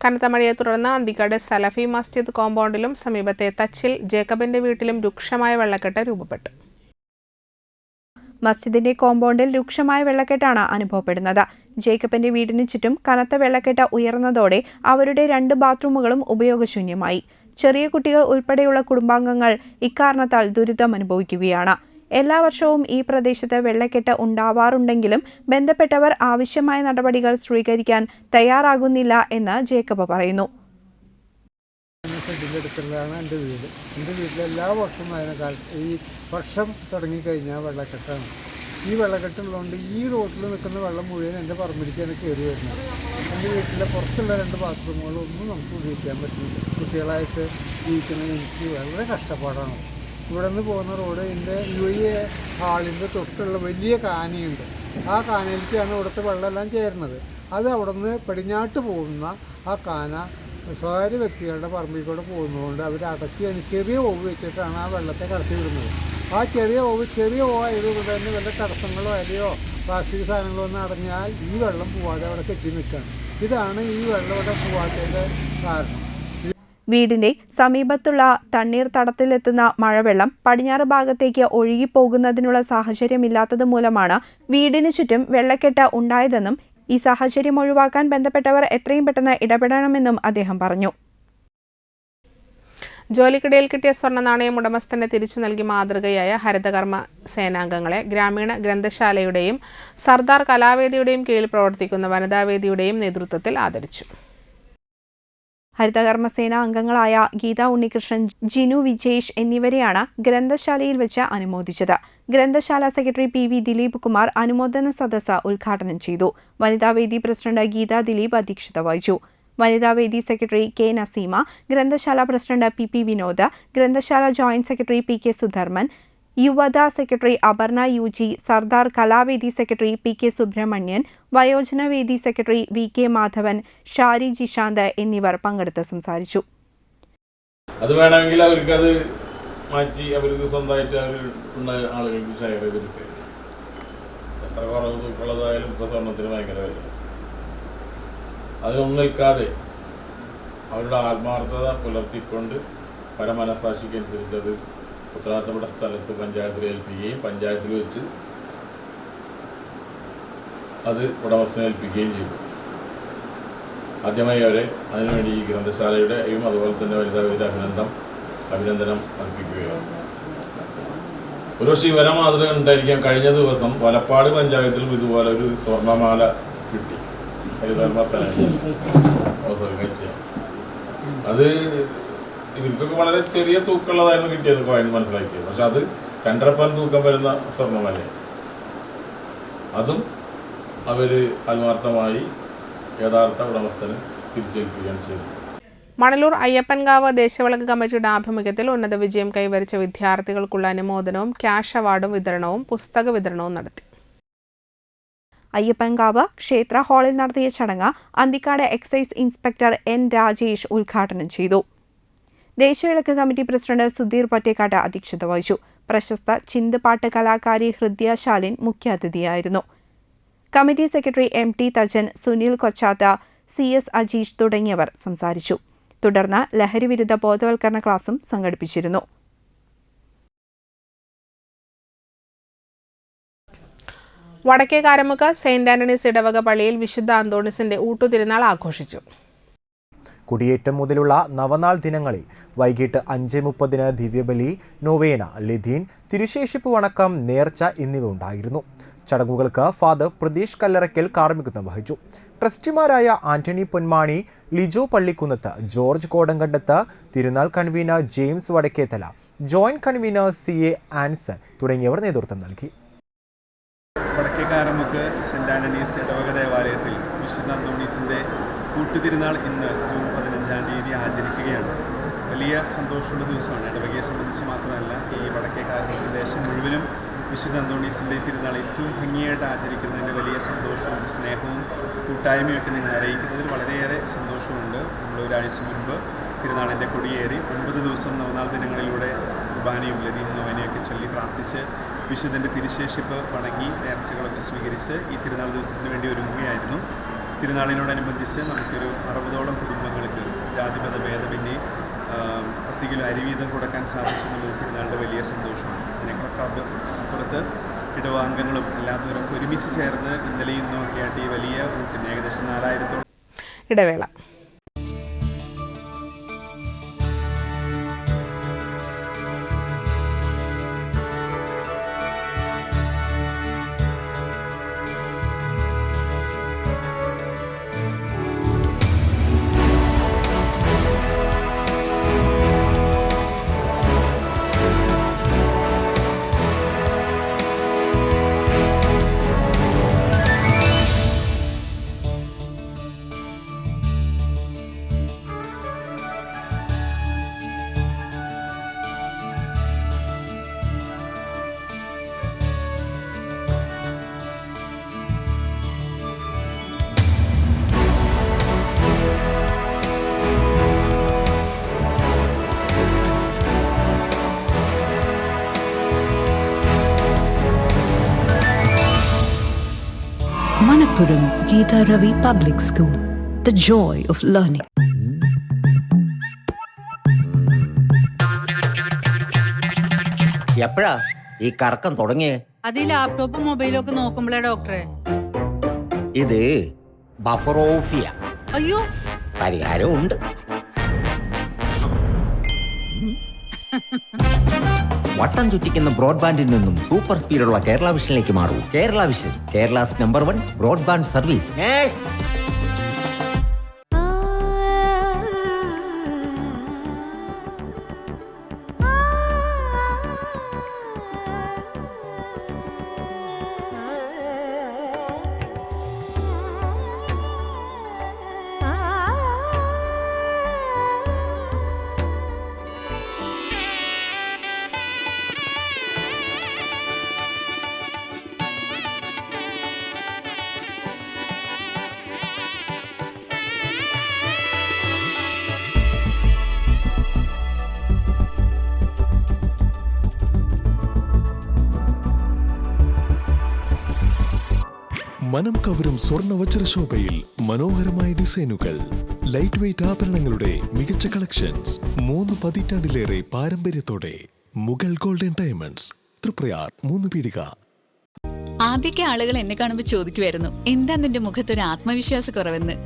കനത്ത മഴയെ തുടർന്ന് അന്തിക്കാട് സലഫി മസ്ജിദ് കോമ്പൗണ്ടിലും സമീപത്തെ തച്ചിൽ ജേക്കബിന്റെ വീട്ടിലും രൂക്ഷമായ വെള്ളക്കെട്ട് രൂപപ്പെട്ടു. മസ്ജിദിന്റെ കോമ്പൗണ്ടിൽ രൂക്ഷമായ വെള്ളക്കെട്ടാണ് അനുഭവപ്പെടുന്നത്. ജേക്കബിന്റെ വീടിന് ചുറ്റും കനത്ത വെള്ളക്കെട്ട് ഉയർന്നതോടെ അവരുടെ 2 ബാത്റൂമുകളും ഉപയോഗശൂന്യമായി. ചെറിയ കുട്ടികൾ ഉൾപ്പെടെയുള്ള കുടുംബാംഗങ്ങൾ ഇക്കാരണത്താൽ ദുരിതം അനുഭവിക്കുകയാണ്. എല്ലാ വർഷവും ഈ പ്രദേശത്ത് വെള്ളക്കെട്ട് ഉണ്ടാവാറുണ്ടെങ്കിലും ബന്ധപ്പെട്ടവർ ആവശ്യമായ നടപടികൾ സ്വീകരിക്കാൻ തയ്യാറാകുന്നില്ല എന്ന് ജേക്കബ് പറയുന്നു. ഷെഡിൻ്റെ അടുത്തുള്ളതാണ് എൻ്റെ വീട്. എൻ്റെ വീട്ടിൽ എല്ലാ വർഷവും അതിനെക്കാലത്ത് ഈ വർഷം തുടങ്ങിക്കഴിഞ്ഞാൽ വെള്ളക്കെട്ടാണ്. ഈ വെള്ളക്കെട്ടുള്ളതുകൊണ്ട് ഈ റോഡിൽ നിൽക്കുന്ന വെള്ളം മുഴുവൻ എൻ്റെ പറമ്പിലേക്കാണ് കയറി വരുന്നത്. എൻ്റെ വീട്ടിലെ പുറത്തുള്ള 2 ബാത്റൂമുകളൊന്നും നമുക്ക് ഉപയോഗിക്കാൻ പറ്റില്ല. കുട്ടികളായിട്ട് ജീവിക്കുന്നത് എനിക്ക് വളരെ കഷ്ടപ്പാടാണ്. ഇവിടെ നിന്ന് പോകുന്ന റോഡ് എൻ്റെ UAE ഹാളിൻ്റെ തൊട്ടുള്ള വലിയ കാനയുണ്ട്. ആ കാനയിലേക്കാണ് ഇവിടുത്തെ വെള്ളമെല്ലാം ചേരുന്നത്. അത് അവിടെ നിന്ന് പടിഞ്ഞാട്ട് പോകുന്ന ആ കാന സ്വകാര്യ വ്യക്തികളുടെ പറമ്പിൽ കൂടെ പോകുന്നതുകൊണ്ട് അവർ അടച്ച് ചെറിയ ഓവ് വെച്ചിട്ടാണ് ആ വെള്ളത്തെ കടത്തി വിടുന്നത്. ആ ചെറിയ ഓവ് ആയതുകൊണ്ട് തന്നെ വല്ല തടസ്സങ്ങളോ അല്ലയോ പ്ലാസ്റ്റിക് സാധനങ്ങളോ ഒന്നും അടഞ്ഞാൽ ഈ വെള്ളം പോവാതെ അവിടെ കെട്ടി നിൽക്കുകയാണ്. ഇതാണ് ഈ വെള്ളം ഇവിടെ പോവാത്തതിൻ്റെ കാരണം. വീടിന്റെ സമീപത്തുള്ള തണ്ണീർത്തടത്തിലെത്തുന്ന മഴവെള്ളം പടിഞ്ഞാറ് ഭാഗത്തേക്ക് ഒഴുകിപ്പോകുന്നതിനുള്ള സാഹചര്യമില്ലാത്തത് മൂലമാണ് വീടിന് ചുറ്റും വെള്ളക്കെട്ട് ഉണ്ടായതെന്നും ഈ സാഹചര്യം ഒഴിവാക്കാൻ ബന്ധപ്പെട്ടവർ എത്രയും പെട്ടെന്ന് ഇടപെടണമെന്നും അദ്ദേഹം പറഞ്ഞു. ജോലിക്കിടയിൽ കിട്ടിയ സ്വർണ്ണ നാണയം ഉടമസ്ഥന് തിരിച്ചു നൽകി മാതൃകയായ ഹരിതകർമ്മ സേനാംഗങ്ങളെ ഗ്രാമീണ ഗ്രന്ഥശാലയുടെയും സർദാർ കലാവേദിയുടെയും കീഴിൽ പ്രവർത്തിക്കുന്ന വനിതാവേദിയുടെയും നേതൃത്വത്തിൽ ആദരിച്ചു. ഹരിതകർമ്മസേന അംഗങ്ങളായ ഗീത ഉണ്ണികൃഷ്ണൻ, ജിനു വിജേഷ് എന്നിവരെയാണ് ഗ്രന്ഥശാലയിൽ വെച്ച് അനുമോദിച്ചത്. ഗ്രന്ഥശാല സെക്രട്ടറി PV ദിലീപ് കുമാർ അനുമോദന സദസ്സ് ഉദ്ഘാടനം ചെയ്തു. വനിതാവേദി പ്രസിഡന്റ് ഗീത ദിലീപ് അധ്യക്ഷത വഹിച്ചു. വനിതാവേദി സെക്രട്ടറി K നസീമ, ഗ്രന്ഥശാല പ്രസിഡന്റ് PP വിനോദ്, ഗ്രന്ഥശാല ജോയിന്റ് സെക്രട്ടറി PK സുധർമ്മൻ, യുവത secretary Aparna UG, Sardar Kalavedi secretary PK Subrahmanyan, വയോജനവേദി സെക്രട്ടറി VK മാധവൻ, ഷാരി ജിഷാന്ത് എന്നിവർ പങ്കെടുത്ത് സംസാരിച്ചു. അത് വേണമെങ്കിൽ അവർക്കത് മാറ്റി അവർക്ക് സ്വന്തമായിട്ട് അവരുള്ള ആളുകൾക്ക് ഷെയർ ചെയ്തെടുക്കുക. എത്ര കുറവ് തൂക്കുള്ളതായാലും ഇപ്പോൾ സ്വർണ്ണത്തിന് ഭയങ്കര വില. അതിനൊന്നും നിൽക്കാതെ അവരുടെ ആത്മാർത്ഥത പുലർത്തിക്കൊണ്ട് പരമനസാക്ഷിക്കനുസരിച്ച് അത് ഉത്തരവാദിത്തപ്പെട്ട സ്ഥലത്ത് പഞ്ചായത്തിൽ ഏൽപ്പിക്കുകയും പഞ്ചായത്തിൽ വെച്ച് അത് ഉടമസ്ഥനെ ഏൽപ്പിക്കുകയും ചെയ്തു. ആദ്യമായി അവരെ അതിനുവേണ്ടി ഈ ഗ്രന്ഥശാലയുടെയും അതുപോലെ തന്നെ വനിതാവേദിയുടെ അഭിനന്ദനം അർപ്പിക്കുകയാണ്. ഒരുപക്ഷെ ഇവരെ മാതൃക ഉണ്ടായിരിക്കാം. കഴിഞ്ഞ ദിവസം വലപ്പാട് പഞ്ചായത്തിലും ഇതുപോലെ ഒരു സ്വർണ്ണമാല കിട്ടി. അത് ഇവർക്കൊക്കെ വളരെ ചെറിയ തൂക്കമുള്ളതായിരുന്നു കിട്ടിയത്, കോയിൻ മനസ്സിലാക്കിയത്. പക്ഷെ അത് 2.5 പവൻ തൂക്കം വരുന്ന സ്വർണ്ണമാലയാണ്. അതും അവർ ആത്മാർത്ഥമായി യഥാർത്ഥ ഉടമസ്ഥന് തിരിച്ചേൽപ്പിക്കുകയാണ് ചെയ്തത്. മണലൂർ അയ്യപ്പൻകാവ് ദേശവിളക്ക് കമ്മിറ്റിയുടെ ആഭിമുഖ്യത്തിൽ ഉന്നത വിജയം കൈവരിച്ച വിദ്യാർത്ഥികൾക്കുള്ള അനുമോദനവും ക്യാഷ് അവാർഡും വിതരണവും പുസ്തക വിതരണവും നടത്തി. അയ്യപ്പൻകാവ് ക്ഷേത്ര ഹാളിൽ നടത്തിയ ചടങ്ങ് Anthikad excise inspector N Rajesh ഉദ്ഘാടനം ചെയ്തു. ദേശവിളക്ക് കമ്മിറ്റി പ്രസിഡന്റ് സുധീർ പൊറ്റേക്കാട്ട് അധ്യക്ഷത വഹിച്ചു. പ്രശസ്ത ചിന്തുപാട്ട് കലാകാരി ഹൃദ്യ ശാലിൻ മുഖ്യാതിഥിയായിരുന്നു. Committee secretary MT Thajan, Sunil Kochatha, CS Ajeesh തുടങ്ങിയവർ സംസാരിച്ചു. തുടർന്ന് ലഹരിവിരുദ്ധ ബോധവൽക്കരണ ക്ലാസും സംഘടിപ്പിച്ചിരുന്നു. വടക്കേ കാരമുക്ക് സെയിന്റ് ആന്റണീസ് ഇടവക പള്ളിയിൽ വിശുദ്ധ അന്തോണീസിന്റെ ഊട്ടുതിരുനാൾ ആഘോഷിച്ചു. കുടിയേറ്റം മുതലുള്ള നവനാൾ ദിനങ്ങളിൽ വൈകിട്ട് 5:30 ദിവ്യബലി, നൊവേന, ലതീൻ, തിരുശേഷിപ്പ് വണക്കം, നേർച്ച എന്നിവ ഉണ്ടായിരുന്നു. ചടങ്ങുകൾക്ക് ഫാദർ പ്രതീഷ് കല്ലറയ്ക്കൽ കാർമ്മികത്വം വഹിച്ചു. ട്രസ്റ്റിമാരായ ആന്റണി പൊന്മാണി, ലിജോ പള്ളിക്കുന്നത്ത്, ജോർജ് കോടങ്കണ്ടത്ത്, തിരുനാൾ convener James Vadakkethala, joint convener CA Anson തുടങ്ങിയവർ നേതൃത്വം നൽകി. വടക്കേ കാരമുക്ക് സെന്റ് ആന്റണീസ് ഇടവക ദേവാലയത്തിൽ വിശുദ്ധ അന്തോണീസിൻ്റെ കൂട്ടുതിരുനാൾ ഇന്ന് ജൂൺ 15 ആചരിക്കുകയാണ്. വലിയ സന്തോഷമുള്ള ദിവസമാണ്. ഇടവകയെ സംബന്ധിച്ച് മാത്രമല്ല, ഈ വടക്കേക്കാരൻ ദേശം മുഴുവനും വിശുദ്ധ അന്തോണീസിൻ്റെ തിരുനാൾ ഏറ്റവും ഭംഗിയായിട്ട് ആചരിക്കുന്നതിൻ്റെ വലിയ സന്തോഷവും സ്നേഹവും കൂട്ടായ്മയൊക്കെ നിങ്ങൾ അറിയിക്കുന്നതിൽ വളരെയേറെ സന്തോഷമുണ്ട്. നമ്മൾ ഒരാഴ്ച മുൻപ് തിരുനാളിൻ്റെ കൊടിയേറി 9 ദിവസം നവനാൾ ദിനങ്ങളിലൂടെ കുർബാനയും ലതീം നൊവേനയൊക്കെ ചൊല്ലി പ്രാർത്ഥിച്ച് വിശുദ്ധൻ്റെ തിരുശേഷിപ്പ് വണങ്ങി നേർച്ചകളൊക്കെ സ്വീകരിച്ച് ഈ തിരുനാൾ ദിവസത്തിന് വേണ്ടി ഒരുങ്ങുകയായിരുന്നു. തിരുനാളിനോടനുബന്ധിച്ച് നമുക്കൊരു 60ഓളം കുടുംബങ്ങൾക്ക് ജാതിമത ഭേദമന്യേ 10 കിലോ അരി വീതം കൊടുക്കാൻ സാധിച്ചു എന്നുള്ളത് തിരുനാളിൻ്റെ വലിയ സന്തോഷമാണ്. അതിനേക്കാളൊക്കെ അപ്പുറത്ത് ഇടവാംഗങ്ങളും എല്ലാത്തവരും ഒരുമിച്ച് ചേർന്ന് ഇന്നലെയും ഇന്നുമൊക്കെ ആയിട്ട് ഈ വലിയ കൂട്ടിന് ഏകദേശം 4000-ഓളം ഇടവേള. Manappuram Geeta Ravi Public School, the joy of learning. എപ്പോഴാ ഈ കറക്കം തുടങ്ങിയേ? അത് ലാപ്ടോപ്പും മൊബൈലും ഒക്കെ നോക്കുമ്പോഴേ ഡോക്ടറെ. ഇത് ബഫറോഫിയ. അയ്യോ, പരിഹാരം ഉണ്ട്. വട്ടം ചുറ്റിക്കുന്ന ബ്രോഡ്ബാൻഡിൽ നിന്നും സൂപ്പർ സ്പീഡുള്ള കേരള വിഷനിലേക്ക് മാറൂ. Kerala vision, Kerala's number 1 broadband service. മനം കവരും സ്വർണ്ണ വജ്രശോഭയിൽ മനോഹരമായ ഡിസൈനുകൾ, ലൈറ്റ് വെയ്റ്റ് ആഭരണങ്ങളുടെ മികച്ച കളക്ഷൻസ്, 3 പതിറ്റാണ്ടിലേറെ പാരമ്പര്യത്തോടെ മുഗൾ ഗോൾഡൻ ഡയമണ്ട്സ്, തൃപ്രയാർ 3 പീടിക. ആദ്യമൊക്കെ ആളുകൾ എന്നെ കാണുമ്പോൾ ചോദിക്കുമായിരുന്നു, എന്താ നിന്റെ മുഖത്തൊരു ആത്മവിശ്വാസ കുറവെന്ന്.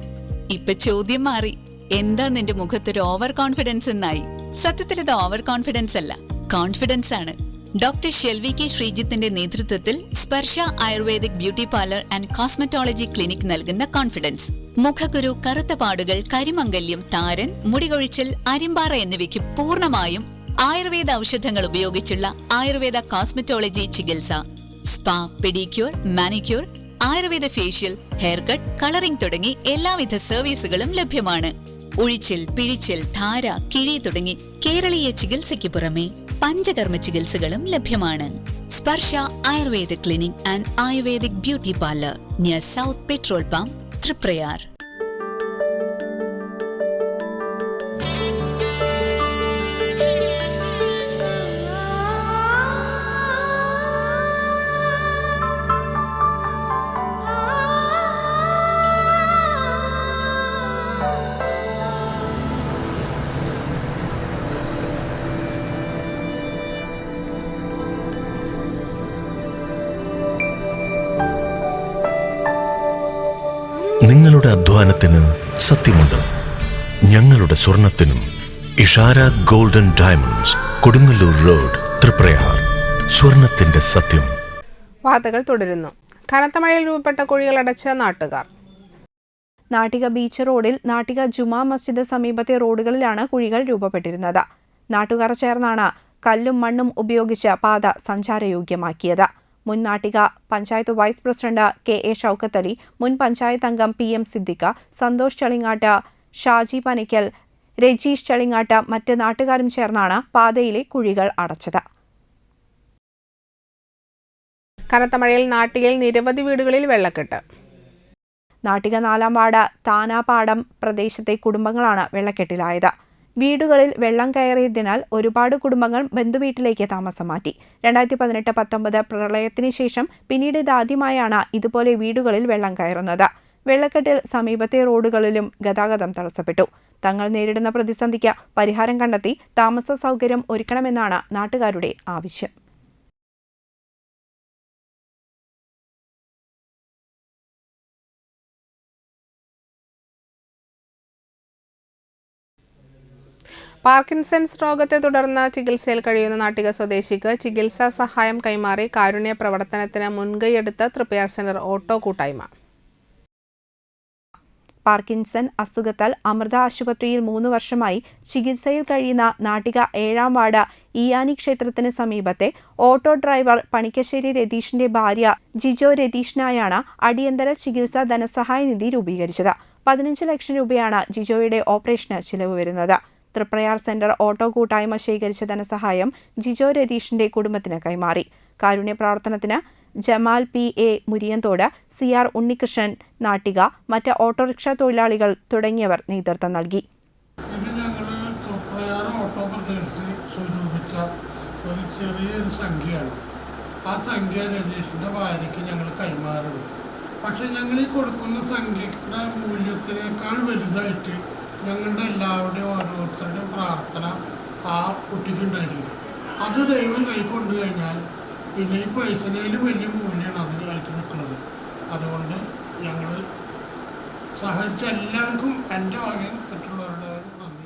ഇപ്പൊ ചോദ്യം മാറി, എന്താ നിന്റെ മുഖത്തൊരു ഓവർ കോൺഫിഡൻസ് എന്നായി. സത്യത്തിൽ ഇത് ഓവർ കോൺഫിഡൻസ് അല്ല, കോൺഫിഡൻസ് ആണ്. ഡോക്ടർ ഷെൽവി കെ ശ്രീജിത്തിന്റെ നേതൃത്വത്തിൽ Sparsha ayurvedic beauty parlour and cosmetology clinic നൽകുന്ന കോൺഫിഡൻസ്. മുഖക്കുരു, കറുത്ത പാടുകൾ, കരിമംഗല്യം, താരൻ, മുടികൊഴിച്ചൽ, അരിമ്പാറ എന്നിവയ്ക്ക് പൂർണ്ണമായും ആയുർവേദ ഔഷധങ്ങൾ ഉപയോഗിച്ചുള്ള ആയുർവേദ കോസ്മെറ്റോളജി ചികിത്സ. Spa, pedicure, manicure, Ayurveda facial, hair cut, colouring തുടങ്ങി എല്ലാവിധ സർവീസുകളും ലഭ്യമാണ്. ഉഴിച്ചിൽ, പിഴിച്ചിൽ, ധാര, കിഴി തുടങ്ങി കേരളീയ ചികിത്സയ്ക്ക് പുറമെ പഞ്ചകർമ്മ ചികിത്സകളും ലഭ്യമാണ്. Sparsha Ayurveda clinic and ayurvedic beauty parlour near south petrol pump, Triprayar. നിങ്ങളുടെ അധ്വാനത്തിന് സത്യമുണ്ട്, ഞങ്ങളുടെ സ്വർണത്തിനും. Ishara golden diamonds, Kodungallur road, Triprayar. സ്വർണത്തിന്റെ സത്യം. വാർത്തകൾ തുടരുന്നു. കനത്ത മഴയിൽ രൂപപ്പെട്ട കുഴികളടച്ച നാട്ടുകാർ. നാട്ടിക ബീച്ച് റോഡിൽ നാട്ടിക ജുമാ മസ്ജിദ് സമീപത്തെ റോഡുകളിലാണ് കുഴികൾ രൂപപ്പെട്ടിരുന്നത്. നാട്ടുകാർ ചേർന്നാണ് കല്ലും മണ്ണും ഉപയോഗിച്ച് പാത സഞ്ചാരയോഗ്യമാക്കിയത്. മുൻ Nattika panchayat vice president KA Shoukath Ali, മുൻ പഞ്ചായത്ത് അംഗം PM സിദ്ദിഖ, സന്തോഷ് ചളിങ്ങാട്ട്, ഷാജി പനിക്കൽ, രജീഷ് ചളിങ്ങാട്ട് മറ്റ് നാട്ടുകാരും ചേർന്നാണ് പാതയിലെ കുഴികൾ അടച്ചത്. കനത്ത മഴയിൽ നാട്ടികയിൽ നിരവധി വീടുകളിൽ വെള്ളക്കെട്ട്. നാട്ടിക 4-ാം വാർഡ് താനാപാടം പ്രദേശത്തെ കുടുംബങ്ങളാണ് വെള്ളക്കെട്ടിലായത്. വീടുകളിൽ വെള്ളം കയറിയതിനാൽ ഒരുപാട് കുടുംബങ്ങൾ ബന്ധുവീട്ടിലേക്ക് താമസം മാറ്റി. 2018-19 പ്രളയത്തിന് ശേഷം പിന്നീട് ഇതാദ്യമായാണ് ഇതുപോലെ വീടുകളിൽ വെള്ളം കയറുന്നത്. വെള്ളക്കെട്ടിൽ സമീപത്തെ റോഡുകളിലും ഗതാഗതം തടസ്സപ്പെട്ടു. തങ്ങൾ നേരിടുന്ന പ്രതിസന്ധിക്ക് പരിഹാരം കണ്ടെത്തി താമസ സൗകര്യം ഒരുക്കണമെന്നാണ് നാട്ടുകാരുടെ ആവശ്യം. പാർക്കിൻസൺസ് രോഗത്തെ തുടർന്ന് ചികിത്സയിൽ കഴിയുന്ന നാട്ടിക സ്വദേശിക്ക് ചികിത്സാ സഹായം കൈമാറി കാരുണ്യ പ്രവർത്തനത്തിന് മുൻകൈയെടുത്ത തൃപ്പയാർ സെന്റർ ഓട്ടോ കൂട്ടായ്മ. പാർക്കിൻസൺ അസുഖത്താൽ അമൃത ആശുപത്രിയിൽ 3 വർഷമായി ചികിത്സയിൽ കഴിയുന്ന നാട്ടിക 7-ാം വാർഡ് ഇയാനി ക്ഷേത്രത്തിന് സമീപത്തെ ഓട്ടോ ഡ്രൈവർ പണിക്കശ്ശേരി രതീഷിന്റെ ഭാര്യ ജിജോ രതീഷിനായാണ് അടിയന്തര ചികിത്സാ ധനസഹായ നിധി രൂപീകരിച്ചത്. 15 ലക്ഷം രൂപയാണ് ജിജോയുടെ ഓപ്പറേഷന് ചിലവ് വരുന്നത്. തൃപ്രയാർ സെന്റർ ഓട്ടോ കൂട്ടായ്മ ശേഖരിച്ച ധനസഹായം ജിജോ രതീഷിന്റെ കുടുംബത്തിന് കൈമാറി. കാരുണ്യ പ്രവർത്തനത്തിന് Jamal PA മുരിയന്തോട്, CR Unnikrishnan Nattika, മറ്റ് ഓട്ടോറിക്ഷ തൊഴിലാളികൾ തുടങ്ങിയവർ നേതൃത്വം നൽകി. ഇത് ഞങ്ങൾ തൃപ്രയാർ ഓട്ടോ പ്രദേശത്ത് സ്വരൂപിച്ച ഒരു ചെറിയൊരു സംഖ്യയാണ്. ആ സംഖ്യ രതീഷിൻ്റെ ഭാര്യയ്ക്ക് ഞങ്ങൾ കൈമാറുന്നു. പക്ഷെ ഞങ്ങൾ ഈ കൊടുക്കുന്ന സംഖ്യയുടെ മൂല്യത്തിനേക്കാൾ വലുതായിട്ട് ഞങ്ങളുടെ എല്ലാവരുടെയും ഓരോരുത്തരുടെയും പ്രാർത്ഥന ആ കുട്ടിക്കുണ്ടായിരിക്കും. അത് ദൈവം കൈക്കൊണ്ടു കഴിഞ്ഞാൽ പിന്നെ ഈ പൈസയിലും വലിയ മൂല്യമാണ് അതിനായിട്ട് നിൽക്കുന്നത്. അതുകൊണ്ട് ഞങ്ങൾ സഹകരിച്ച എല്ലാവർക്കും എൻ്റെ വകയും മറ്റുള്ളവരുടെ നന്ദി.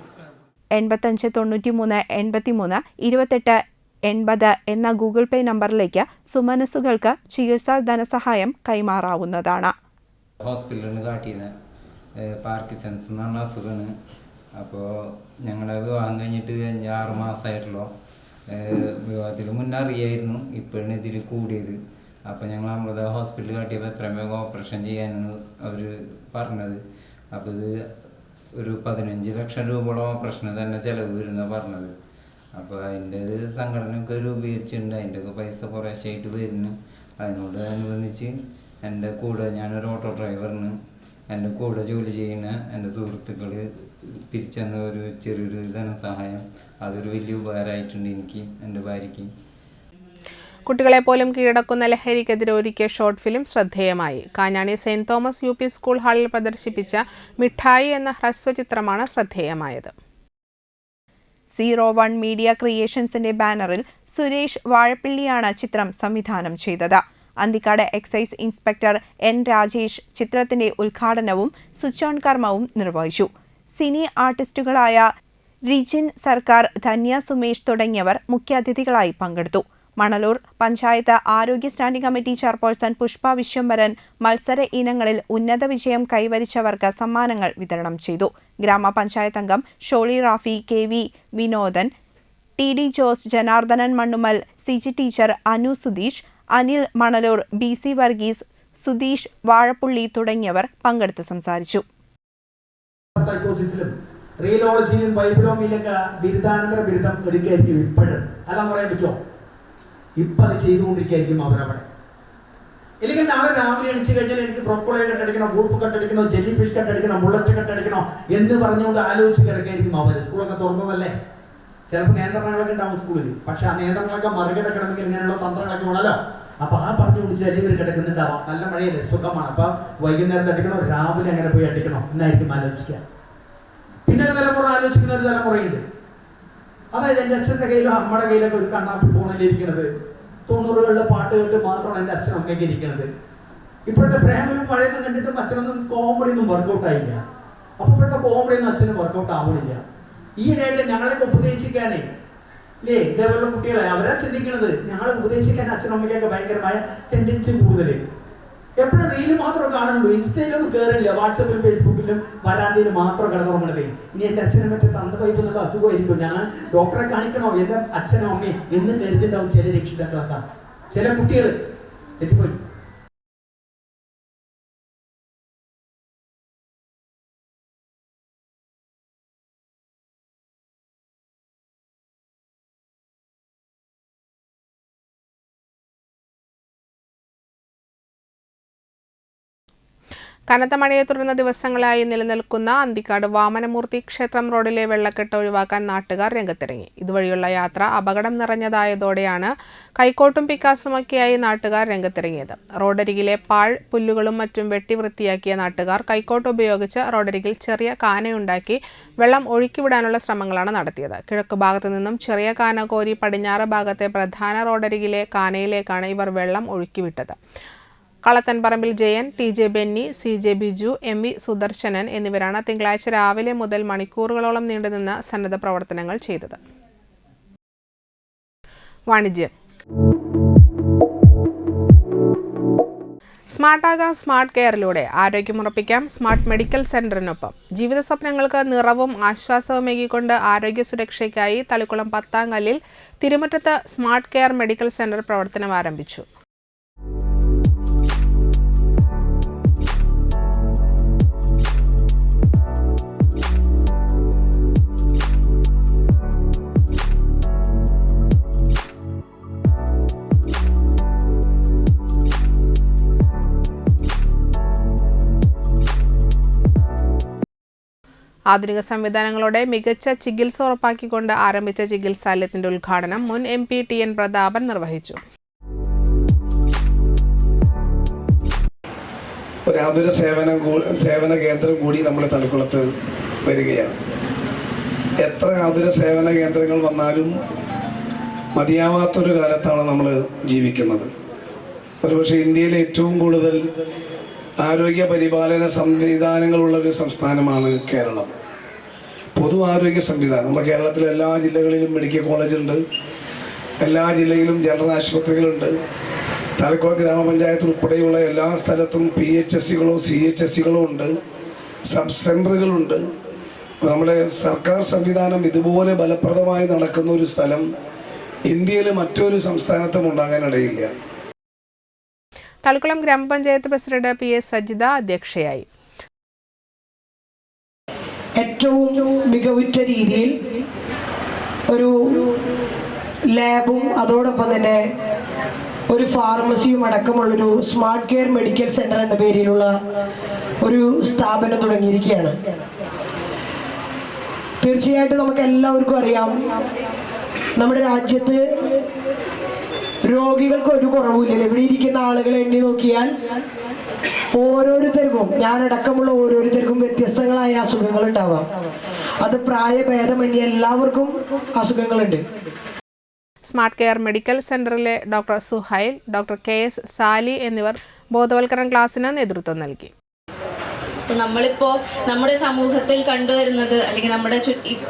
85 93 83 28 80 എന്ന ഗൂഗിൾ പേ നമ്പറിലേക്ക് സുമനസ്സുകൾക്ക് ചികിത്സാ ധനസഹായം കൈമാറാവുന്നതാണ്. ഹോസ്പിറ്റലിൽ കാട്ടിയത് പാർക്കിൻസൺസ് എന്ന് പറഞ്ഞ അസുഖമാണ്. അപ്പോൾ ഞങ്ങളെ വിവാഹം കഴിഞ്ഞിട്ട് 5-6 മാസമായിട്ടുള്ളൂ. വിവാഹത്തിന് മുന്നേ അറിയായിരുന്നു, ഇപ്പോഴാണ് ഇതിൽ കൂടിയത്. അപ്പോൾ ഞങ്ങൾ അമൃത ഹോസ്പിറ്റലിൽ കാട്ടിയപ്പോൾ എത്രയും വേഗം ഓപ്പറേഷൻ ചെയ്യാനാണ് അവർ പറഞ്ഞത്. അപ്പോൾ ഇത് ഒരു 15 ലക്ഷം രൂപയോളം ഓപ്പറേഷന് തന്നെ ചിലവ് വരുന്നതാണ് പറഞ്ഞത്. അപ്പോൾ അതിൻ്റെ സംഘടനയൊക്കെ രൂപീകരിച്ചിട്ടുണ്ട്. അതിൻ്റെയൊക്കെ പൈസ കുറേശ്ശായിട്ട് വരുന്നു. അതിനോടനുബന്ധിച്ച് എൻ്റെ കൂടെ ഞാനൊരു ഓട്ടോ ഡ്രൈവറിന് എൻ്റെ കൂടെ ജോലി ചെയ്യുന്ന എൻ്റെ സുഹൃത്തുക്കൾ പിരിച്ചെന്ന ഒരു ചെറിയൊരു ധനസഹായം അതൊരു വലിയ ഉപകാരമായിട്ടുണ്ട് എനിക്ക്, എൻ്റെ ഭാര്യയ്ക്ക്. കുട്ടികളെ പോലും കീഴടക്കുന്ന ലഹരിക്കെതിരെ ഒരുക്കിയ ഷോർട്ട് ഫിലിം ശ്രദ്ധേയമായി. Kanjani saint Thomas UP school ഹാളിൽ പ്രദർശിപ്പിച്ച മിഠായി എന്ന ഹ്രസ്വചിത്രമാണ് ശ്രദ്ധേയമായത്. 01 മീഡിയ ക്രിയേഷൻസിന്റെ ബാനറിൽ സുരേഷ് വാഴപ്പിള്ളിയാണ് ചിത്രം സംവിധാനം ചെയ്തത്. Anthikad excise inspector N Rajesh ചിത്രത്തിന്റെ ഉദ്ഘാടനവും സ്വിച്ച് ഓൺ കർമ്മവും നിർവഹിച്ചു. സിനി ആർട്ടിസ്റ്റുകളായ റിജിൻ സർക്കാർ, ധന്യ സുമേഷ് തുടങ്ങിയവർ മുഖ്യാതിഥികളായി പങ്കെടുത്തു. മണലൂർ പഞ്ചായത്ത് ആരോഗ്യ standing committee chairperson Pushpa Viswambharan മത്സര ഇനങ്ങളിൽ ഉന്നത വിജയം കൈവരിച്ചവർക്ക് സമ്മാനങ്ങൾ വിതരണം ചെയ്തു. ഗ്രാമപഞ്ചായത്ത് അംഗം Sholy Rafi, KV Vinodan, TD Jose, Janardhanan Mannumal, CG teacher, Anu Sudheesh, Anil Manalur, BC Varghese, Sudheesh Vazhappully തുടങ്ങിയവർ പങ്കെടുത്ത് സംസാരിച്ചു. സൈക്കോസിസിലും റിയലോളജിയിലും ബൈബിളോമിലൊക്കെ ബിരുദാനന്തര ബിരുദം എടുക്കായിരിക്കും ഇപ്പോഴും. അതെല്ലാം പറയാൻ പറ്റുമോ? ഇപ്പം അത് ചെയ്തുകൊണ്ടിരിക്കുകയായിരിക്കും അവരവിടെ. ഇല്ലെങ്കിൽ നാളെ രാവിലെ എണിച്ച് കഴിഞ്ഞാൽ എനിക്ക് ബ്രോക്കോളി കട്ടടിക്കണോ, വൂൾഫ് കട്ടടിക്കണോ, ജെല്ലി ഫിഷ് കട്ടടിക്കണോ, ബുള്ളറ്റ് കട്ടടിക്കണോ എന്ന് പറഞ്ഞുകൊണ്ട് ആലോചിച്ച് കിടക്കായിരിക്കും അവർ. സ്കൂളൊക്കെ തുറന്നതല്ലേ, ചിലപ്പോൾ നിയന്ത്രണങ്ങളൊക്കെ ഉണ്ടാവും സ്കൂളിൽ. പക്ഷെ ആ നിയന്ത്രണങ്ങളൊക്കെ മറികടക്കണമെങ്കിൽ ഇങ്ങനെയുള്ള തന്ത്രങ്ങളൊക്കെ വേണമല്ലോ. അപ്പൊ ആ പറഞ്ഞു പിടിച്ച് അരിവർ കിടക്കുന്നുണ്ടാവാം. നല്ല മഴയല്ലേ, സുഖമാണ്. അപ്പൊ വൈകുന്നേരത്ത് അടിക്കണോ, രാവിലെ അങ്ങനെ പോയി അടിക്കണോ എന്നായിരിക്കും ആലോചിക്കുക. പിന്നെ ഒരു തലമുറ ആലോചിക്കുന്ന ഒരു തലമുറയുണ്ട്. അതായത് എൻ്റെ അച്ഛൻ്റെ കയ്യിലോ അമ്മയുടെ കയ്യിലൊക്കെ ഒരു കണ്ണാപ്പി ഫോണിൽ ഇരിക്കുന്നത്, 90കളിലെ പാട്ട് കേട്ട് മാത്രമാണ് എൻ്റെ അച്ഛനും അമ്മയൊക്കെ ഇരിക്കുന്നത്. ഇപ്പോഴത്തെ പ്രേമലും മഴയൊന്നും കണ്ടിട്ടും അച്ഛനൊന്നും കോമഡി ഒന്നും വർക്കൗട്ട് ആയില്ല. അപ്പൊ ഇപ്പോഴത്തെ കോമഡി ഒന്നും അച്ഛന് വർക്കൗട്ട് ആവുന്നില്ല. ഈയിടെയായിട്ട് ഞങ്ങളൊക്കെ ഉപദേശിക്കാനേ അല്ലേ, ഇതേപോലുള്ള കുട്ടികളെ അവരാ ചിന്തിക്കുന്നത്, ഞങ്ങളെ ഉപദേശിക്കാൻ അച്ഛനമ്മയ്ക്കൊക്കെ ഭയങ്കരമായ ടെൻഡൻസി കൂടുതൽ. എപ്പോഴും റീല് മാത്രമേ കാണുള്ളൂ, ഇൻസ്റ്റയിലൊന്നും കയറില്ല, വാട്സപ്പിലും ഫേസ്ബുക്കിലും വരാന്തയിൽ മാത്രം കിടന്നുറങ്ങണത്. ഇനി എൻ്റെ അച്ഛനെ മറ്റേ തന്തവൈപ്പ് എന്നുള്ള അസുഖമായിരിക്കും, ഞാൻ ഡോക്ടറെ കാണിക്കണോ എൻ്റെ അച്ഛനോ അമ്മയും എന്ന് കരുതിണ്ടാവും ചില രക്ഷിതാക്കളൊക്കെ. ചില കുട്ടികൾ തെറ്റിപ്പോയി. കനത്ത മഴയെ തുടർന്ന് ദിവസങ്ങളായി നിലനിൽക്കുന്ന അന്തിക്കാട് വാമനമൂർത്തി ക്ഷേത്രം റോഡിലെ വെള്ളക്കെട്ട് ഒഴിവാക്കാൻ നാട്ടുകാർ രംഗത്തിറങ്ങി. ഇതുവഴിയുള്ള യാത്ര അപകടം നിറഞ്ഞതായതോടെയാണ് കൈക്കോട്ടും പിക്കാസുമൊക്കെയായി നാട്ടുകാർ രംഗത്തിറങ്ങിയത്. റോഡരികിലെ പാഴ് പുല്ലുകളും മറ്റും വെട്ടി വൃത്തിയാക്കിയ നാട്ടുകാർ കൈക്കോട്ട് ഉപയോഗിച്ച് റോഡരികിൽ ചെറിയ കാനയുണ്ടാക്കി വെള്ളം ഒഴുക്കിവിടാനുള്ള ശ്രമങ്ങളാണ് നടത്തിയത്. കിഴക്ക് ഭാഗത്തു നിന്നും ചെറിയ കാന കോരി പടിഞ്ഞാറ് ഭാഗത്തെ പ്രധാന റോഡരികിലെ കാനയിലേക്കാണ് ഇവർ വെള്ളം ഒഴുക്കിവിട്ടത്. കളത്തൻപറമ്പിൽ ജയൻ, ടി.ജെ. ബെന്നി, സി.ജെ. ബിജു, എം.വി. സുദർശനൻ എന്നിവരാണ് തിങ്കളാഴ്ച രാവിലെ മുതൽ മണിക്കൂറുകളോളം നീണ്ടുനിന്ന സന്നദ്ധ പ്രവർത്തനങ്ങൾ ചെയ്തത്. വാണിജ്യം. സ്മാർട്ടാകാം സ്മാർട്ട് കെയറിലൂടെ ആരോഗ്യമുറപ്പിക്കാം സ്മാർട്ട് മെഡിക്കൽ സെന്ററിനൊപ്പം. ജീവിത സ്വപ്നങ്ങൾക്ക് നിറവും ആശ്വാസവുമേകിക്കൊണ്ട് ആരോഗ്യ സുരക്ഷയ്ക്കായി തളിക്കുളം പത്താങ്കല്ലിൽ തിരുമുറ്റത്ത് സ്മാർട്ട് കെയർ മെഡിക്കൽ സെന്റർ പ്രവർത്തനം ആരംഭിച്ചു. ആധുനിക സംവിധാനങ്ങളോടെ മികച്ച ചികിത്സ ഉറപ്പാക്കിക്കൊണ്ട് ആരംഭിച്ച ചികിത്സാലയത്തിന്റെ ഉദ്ഘാടനം മുൻ MP T.N. പ്രതാപൻ നിർവഹിച്ചു. ഒരു ആതുര സേവന കേന്ദ്രം കൂടി നമ്മുടെ തളിക്കുളത്ത് വരികയാണ്. എത്ര ആതുര സേവന കേന്ദ്രങ്ങൾ വന്നാലും മതിയാവാത്തൊരു കാലത്താണ് നമ്മൾ ജീവിക്കുന്നത്. ഒരുപക്ഷെ ഇന്ത്യയിലെ ഏറ്റവും കൂടുതൽ ആരോഗ്യ പരിപാലന സംവിധാനങ്ങളുള്ളൊരു സംസ്ഥാനമാണ് കേരളം. പൊതു ആരോഗ്യ സംവിധാനം നമ്മുടെ കേരളത്തിലെ എല്ലാ ജില്ലകളിലും മെഡിക്കൽ കോളേജുണ്ട്, എല്ലാ ജില്ലയിലും ജനറൽ ആശുപത്രികളുണ്ട്. തളിക്കുളം ഗ്രാമപഞ്ചായത്ത് ഉൾപ്പെടെയുള്ള എല്ലാ സ്ഥലത്തും PHSCകളോ CHSCകളോ ഉണ്ട്, സബ് സെൻ്ററുകളുണ്ട്. നമ്മുടെ സർക്കാർ സംവിധാനം ഇതുപോലെ ഫലപ്രദമായി നടക്കുന്ന ഒരു സ്ഥലം ഇന്ത്യയിലെ മറ്റൊരു സംസ്ഥാനത്തും ഉണ്ടാകാനിടയില്ല. തളിക്കുളം ഗ്രാമപഞ്ചായത്ത് പ്രസിഡന്റ് PS സജിത അധ്യക്ഷയായി. ഏറ്റവും മികവുറ്റ രീതിയിൽ ഒരു ലാബും അതോടൊപ്പം തന്നെ ഒരു ഫാർമസിയും അടക്കമുള്ളൊരു സ്മാർട്ട് കെയർ മെഡിക്കൽ സെന്റർ എന്ന പേരിലുള്ള ഒരു സ്ഥാപനം തുടങ്ങിയിരിക്കുകയാണ്. തീർച്ചയായിട്ടും നമുക്ക് എല്ലാവർക്കും അറിയാം, നമ്മുടെ രാജ്യത്ത് രോഗികൾക്ക് ഒരു കുറവുമില്ല. ഇവിടെ ഇരിക്കുന്ന ആളുകളെ എണ്ണി നോക്കിയാൽ ഓരോരുത്തർക്കും, ഞാനടക്കമുള്ള ഓരോരുത്തർക്കും വ്യത്യസ്തങ്ങളായ അസുഖങ്ങൾ ഉണ്ടാവാം. അത് പ്രായഭേദമന്യേ എല്ലാവർക്കും അസുഖങ്ങളുണ്ട്. സ്മാർട്ട് കെയർ മെഡിക്കൽ സെന്ററിലെ doctor Suhail, doctor KS Sali എന്നിവർ ബോധവൽക്കരണ ക്ലാസ്സിന് നേതൃത്വം നൽകി. നമ്മളിപ്പോൾ നമ്മുടെ സമൂഹത്തിൽ കണ്ടുവരുന്നത്, അല്ലെങ്കിൽ നമ്മുടെ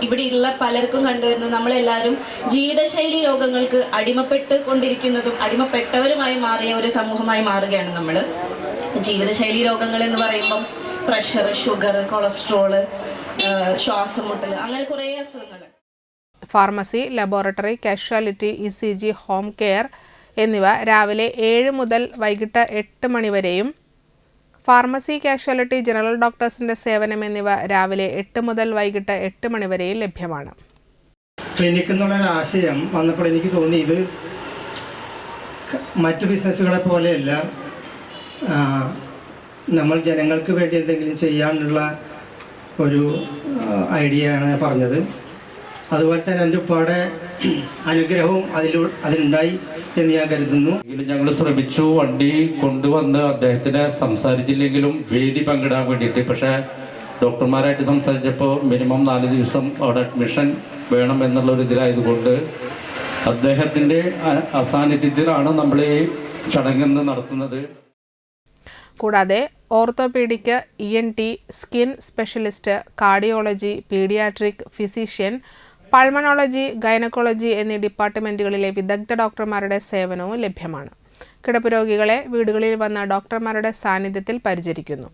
ഇവിടെയുള്ള പലർക്കും കണ്ടുവരുന്നത്, നമ്മളെല്ലാവരും ജീവിതശൈലി രോഗങ്ങൾക്ക് അടിമപ്പെട്ട് കൊണ്ടിരിക്കുന്നതും അടിമപ്പെട്ടവരുമായി മാറിയ ഒരു സമൂഹമായി മാറുകയാണ് നമ്മൾ. ജീവിതശൈലി രോഗങ്ങൾ എന്ന് പറയുമ്പം പ്രഷർ, ഷുഗർ, കൊളസ്ട്രോള്, ശ്വാസം മുട്ടൽ, അങ്ങനെ കുറേ അസുഖങ്ങൾ. Pharmacy, laboratory, casualty, ECG, home care എന്നിവ രാവിലെ 7 മുതൽ വൈകിട്ട് 8 മണി വരെയും, ഫാർമസി, കാഷ്വാലിറ്റി, ജനറൽ ഡോക്ടേഴ്സിന്റെ സേവനം എന്നിവ രാവിലെ 8 മുതൽ വൈകിട്ട് 8 മണി വരെയും ലഭ്യമാണ്. ക്ലിനിക് എന്നുള്ളൊരു ആശയം വന്നപ്പോൾ എനിക്ക് തോന്നി, ഇത് മറ്റു ബിസിനസ്സുകളെ പോലെയല്ല, നമ്മൾ ജനങ്ങൾക്ക് വേണ്ടി എന്തെങ്കിലും ചെയ്യാനുള്ള ഒരു ഐഡിയയാണ് പറഞ്ഞത്. അതുപോലെ തന്നെ എൻ്റെ ഉപ്പയുടെ അനുഗ്രഹവും അതിലുണ്ടായി എന്ന് ഞാൻ കരുതുന്നു. ഞങ്ങൾ ശ്രമിച്ചു, വണ്ടി കൊണ്ടുവന്ന് അദ്ദേഹത്തിന് സംസാരിച്ചില്ലെങ്കിലും വേദി പങ്കിടാൻ വേണ്ടിയിട്ട്. പക്ഷേ ഡോക്ടർമാരായിട്ട് സംസാരിച്ചപ്പോൾ മിനിമം 4 ദിവസം അവിടെ അഡ്മിഷൻ വേണം എന്നുള്ളൊരു ഇതിലായതുകൊണ്ട് അദ്ദേഹത്തിൻ്റെ അസാന്നിധ്യത്തിലാണ് നമ്മൾ ഈ ചടങ്ങ് നടത്തുന്നത്. കൂടാതെ orthopaedic, ENT, skin specialist, cardiology, paediatric, physician, pulmonology, gynaecology എന്നീ ഡിപ്പാർട്ട്മെൻറ്റുകളിലെ വിദഗ്ധ ഡോക്ടർമാരുടെ സേവനവും ലഭ്യമാണ്. കിടപ്പ് രോഗികളെ വീടുകളിൽ വന്ന ഡോക്ടർമാരുടെ സാന്നിധ്യത്തിൽ പരിചരിക്കുന്നു.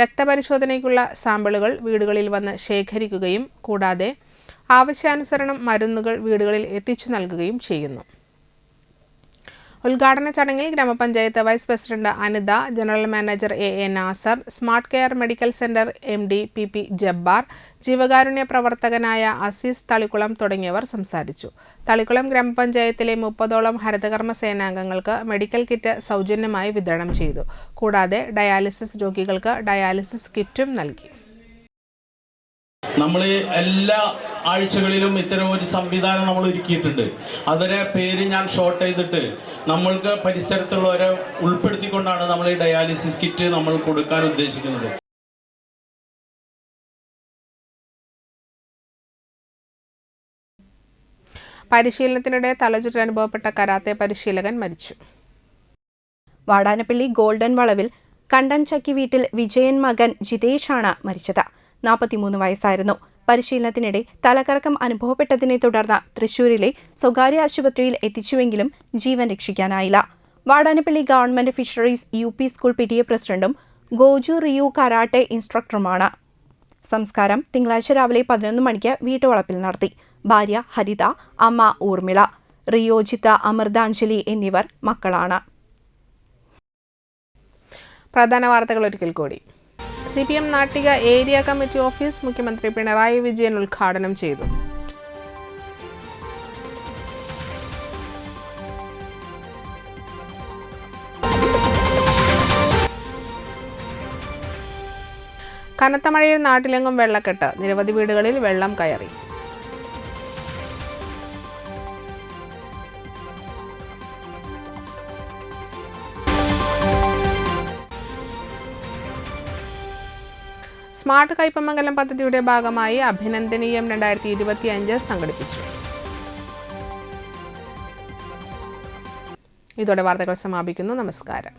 രക്തപരിശോധനയ്ക്കുള്ള സാമ്പിളുകൾ വീടുകളിൽ വന്ന് ശേഖരിക്കുകയും കൂടാതെ ആവശ്യാനുസരണം മരുന്നുകൾ വീടുകളിൽ എത്തിച്ചു നൽകുകയും ചെയ്യുന്നു. ഉദ്ഘാടന ചടങ്ങിൽ ഗ്രാമപഞ്ചായത്ത് vice president Anitha, general manager A Nasar, smart care medical centre MD PP Jabbar, ജീവകാരുണ്യ പ്രവർത്തകനായ അസീസ് തളിക്കുളം തുടങ്ങിയവർ സംസാരിച്ചു. തളിക്കുളം ഗ്രാമപഞ്ചായത്തിലെ 30ഓളം ഹരിതകർമ്മ സേനാംഗങ്ങൾക്ക് മെഡിക്കൽ കിറ്റ് സൗജന്യമായി വിതരണം ചെയ്തു. കൂടാതെ ഡയാലിസിസ് രോഗികൾക്ക് ഡയാലിസിസ് കിറ്റും നൽകി. നമ്മൾ എല്ലാ ആഴ്ചകളിലും ഇത്തരം ഒരു സംവിധാനം നമ്മൾ ഒരുക്കിയിട്ടുണ്ട്. അതിൻ്റെ പേര് ഞാൻ ഷോർട്ട് ചെയ്തിട്ട് നമ്മൾക്ക് പരിസരത്തുള്ളവരെ ഉൾപ്പെടുത്തിക്കൊണ്ടാണ് നമ്മൾ ഈ ഡയാലിസിസ് കിറ്റ് നമ്മൾ കൊടുക്കാൻ ഉദ്ദേശിക്കുന്നത്. പരിശീലനത്തിനിടെ തലചുറ്റൽ അനുഭവപ്പെട്ട കരാത്തെ പരിശീലകൻ മരിച്ചു. വാടാനപ്പള്ളി ഗോൾഡൻ വളവിൽ കണ്ടൻ ചക്കി വീട്ടിൽ വിജയൻ മകൻ ജിതേഷാണ് മരിച്ചത്. 43 വയസ്സായിരുന്നു. പരിശീലനത്തിനിടെ തലകറക്കം അനുഭവപ്പെട്ടതിനെ തുടർന്ന് തൃശൂരിലെ സ്വകാര്യ ആശുപത്രിയിൽ എത്തിച്ചുവെങ്കിലും ജീവൻ രക്ഷിക്കാനായില്ല. Vadanappally government fisheries UP school PTA പ്രസിഡന്റും ഗോജു റിയു കരാട്ടെ ഇൻസ്ട്രക്ടറുമാണ്. സംസ്കാരം തിങ്കളാഴ്ച രാവിലെ 11 മണിക്ക് വീട്ടുവളപ്പിൽ നടത്തി. ഭാര്യ ഹരിത, അമ്മ ഊർമിള, റിയോജിത്ത, അമൃതാഞ്ജലി എന്നിവർ മക്കളാണ്. പ്രധാന വാർത്തകൾ ഒരിക്കൽ കൂടി. CPM Nattika area committee office മുഖ്യമന്ത്രി പിണറായി വിജയൻ ഉദ്ഘാടനം ചെയ്തു. കനത്ത മഴയിൽ നാട്ടിലെങ്ങും വെള്ളക്കെട്ട്, നിരവധി വീടുകളിൽ വെള്ളം കയറി. സ്മാർട്ട് കയ്പമംഗലം പദ്ധതിയുടെ ഭാഗമായി അഭിനന്ദനീയം 2025 സംഘടിപ്പിച്ചു. ഇതോടെ വാർത്തകൾ സമാപിക്കുന്നു. നമസ്കാരം.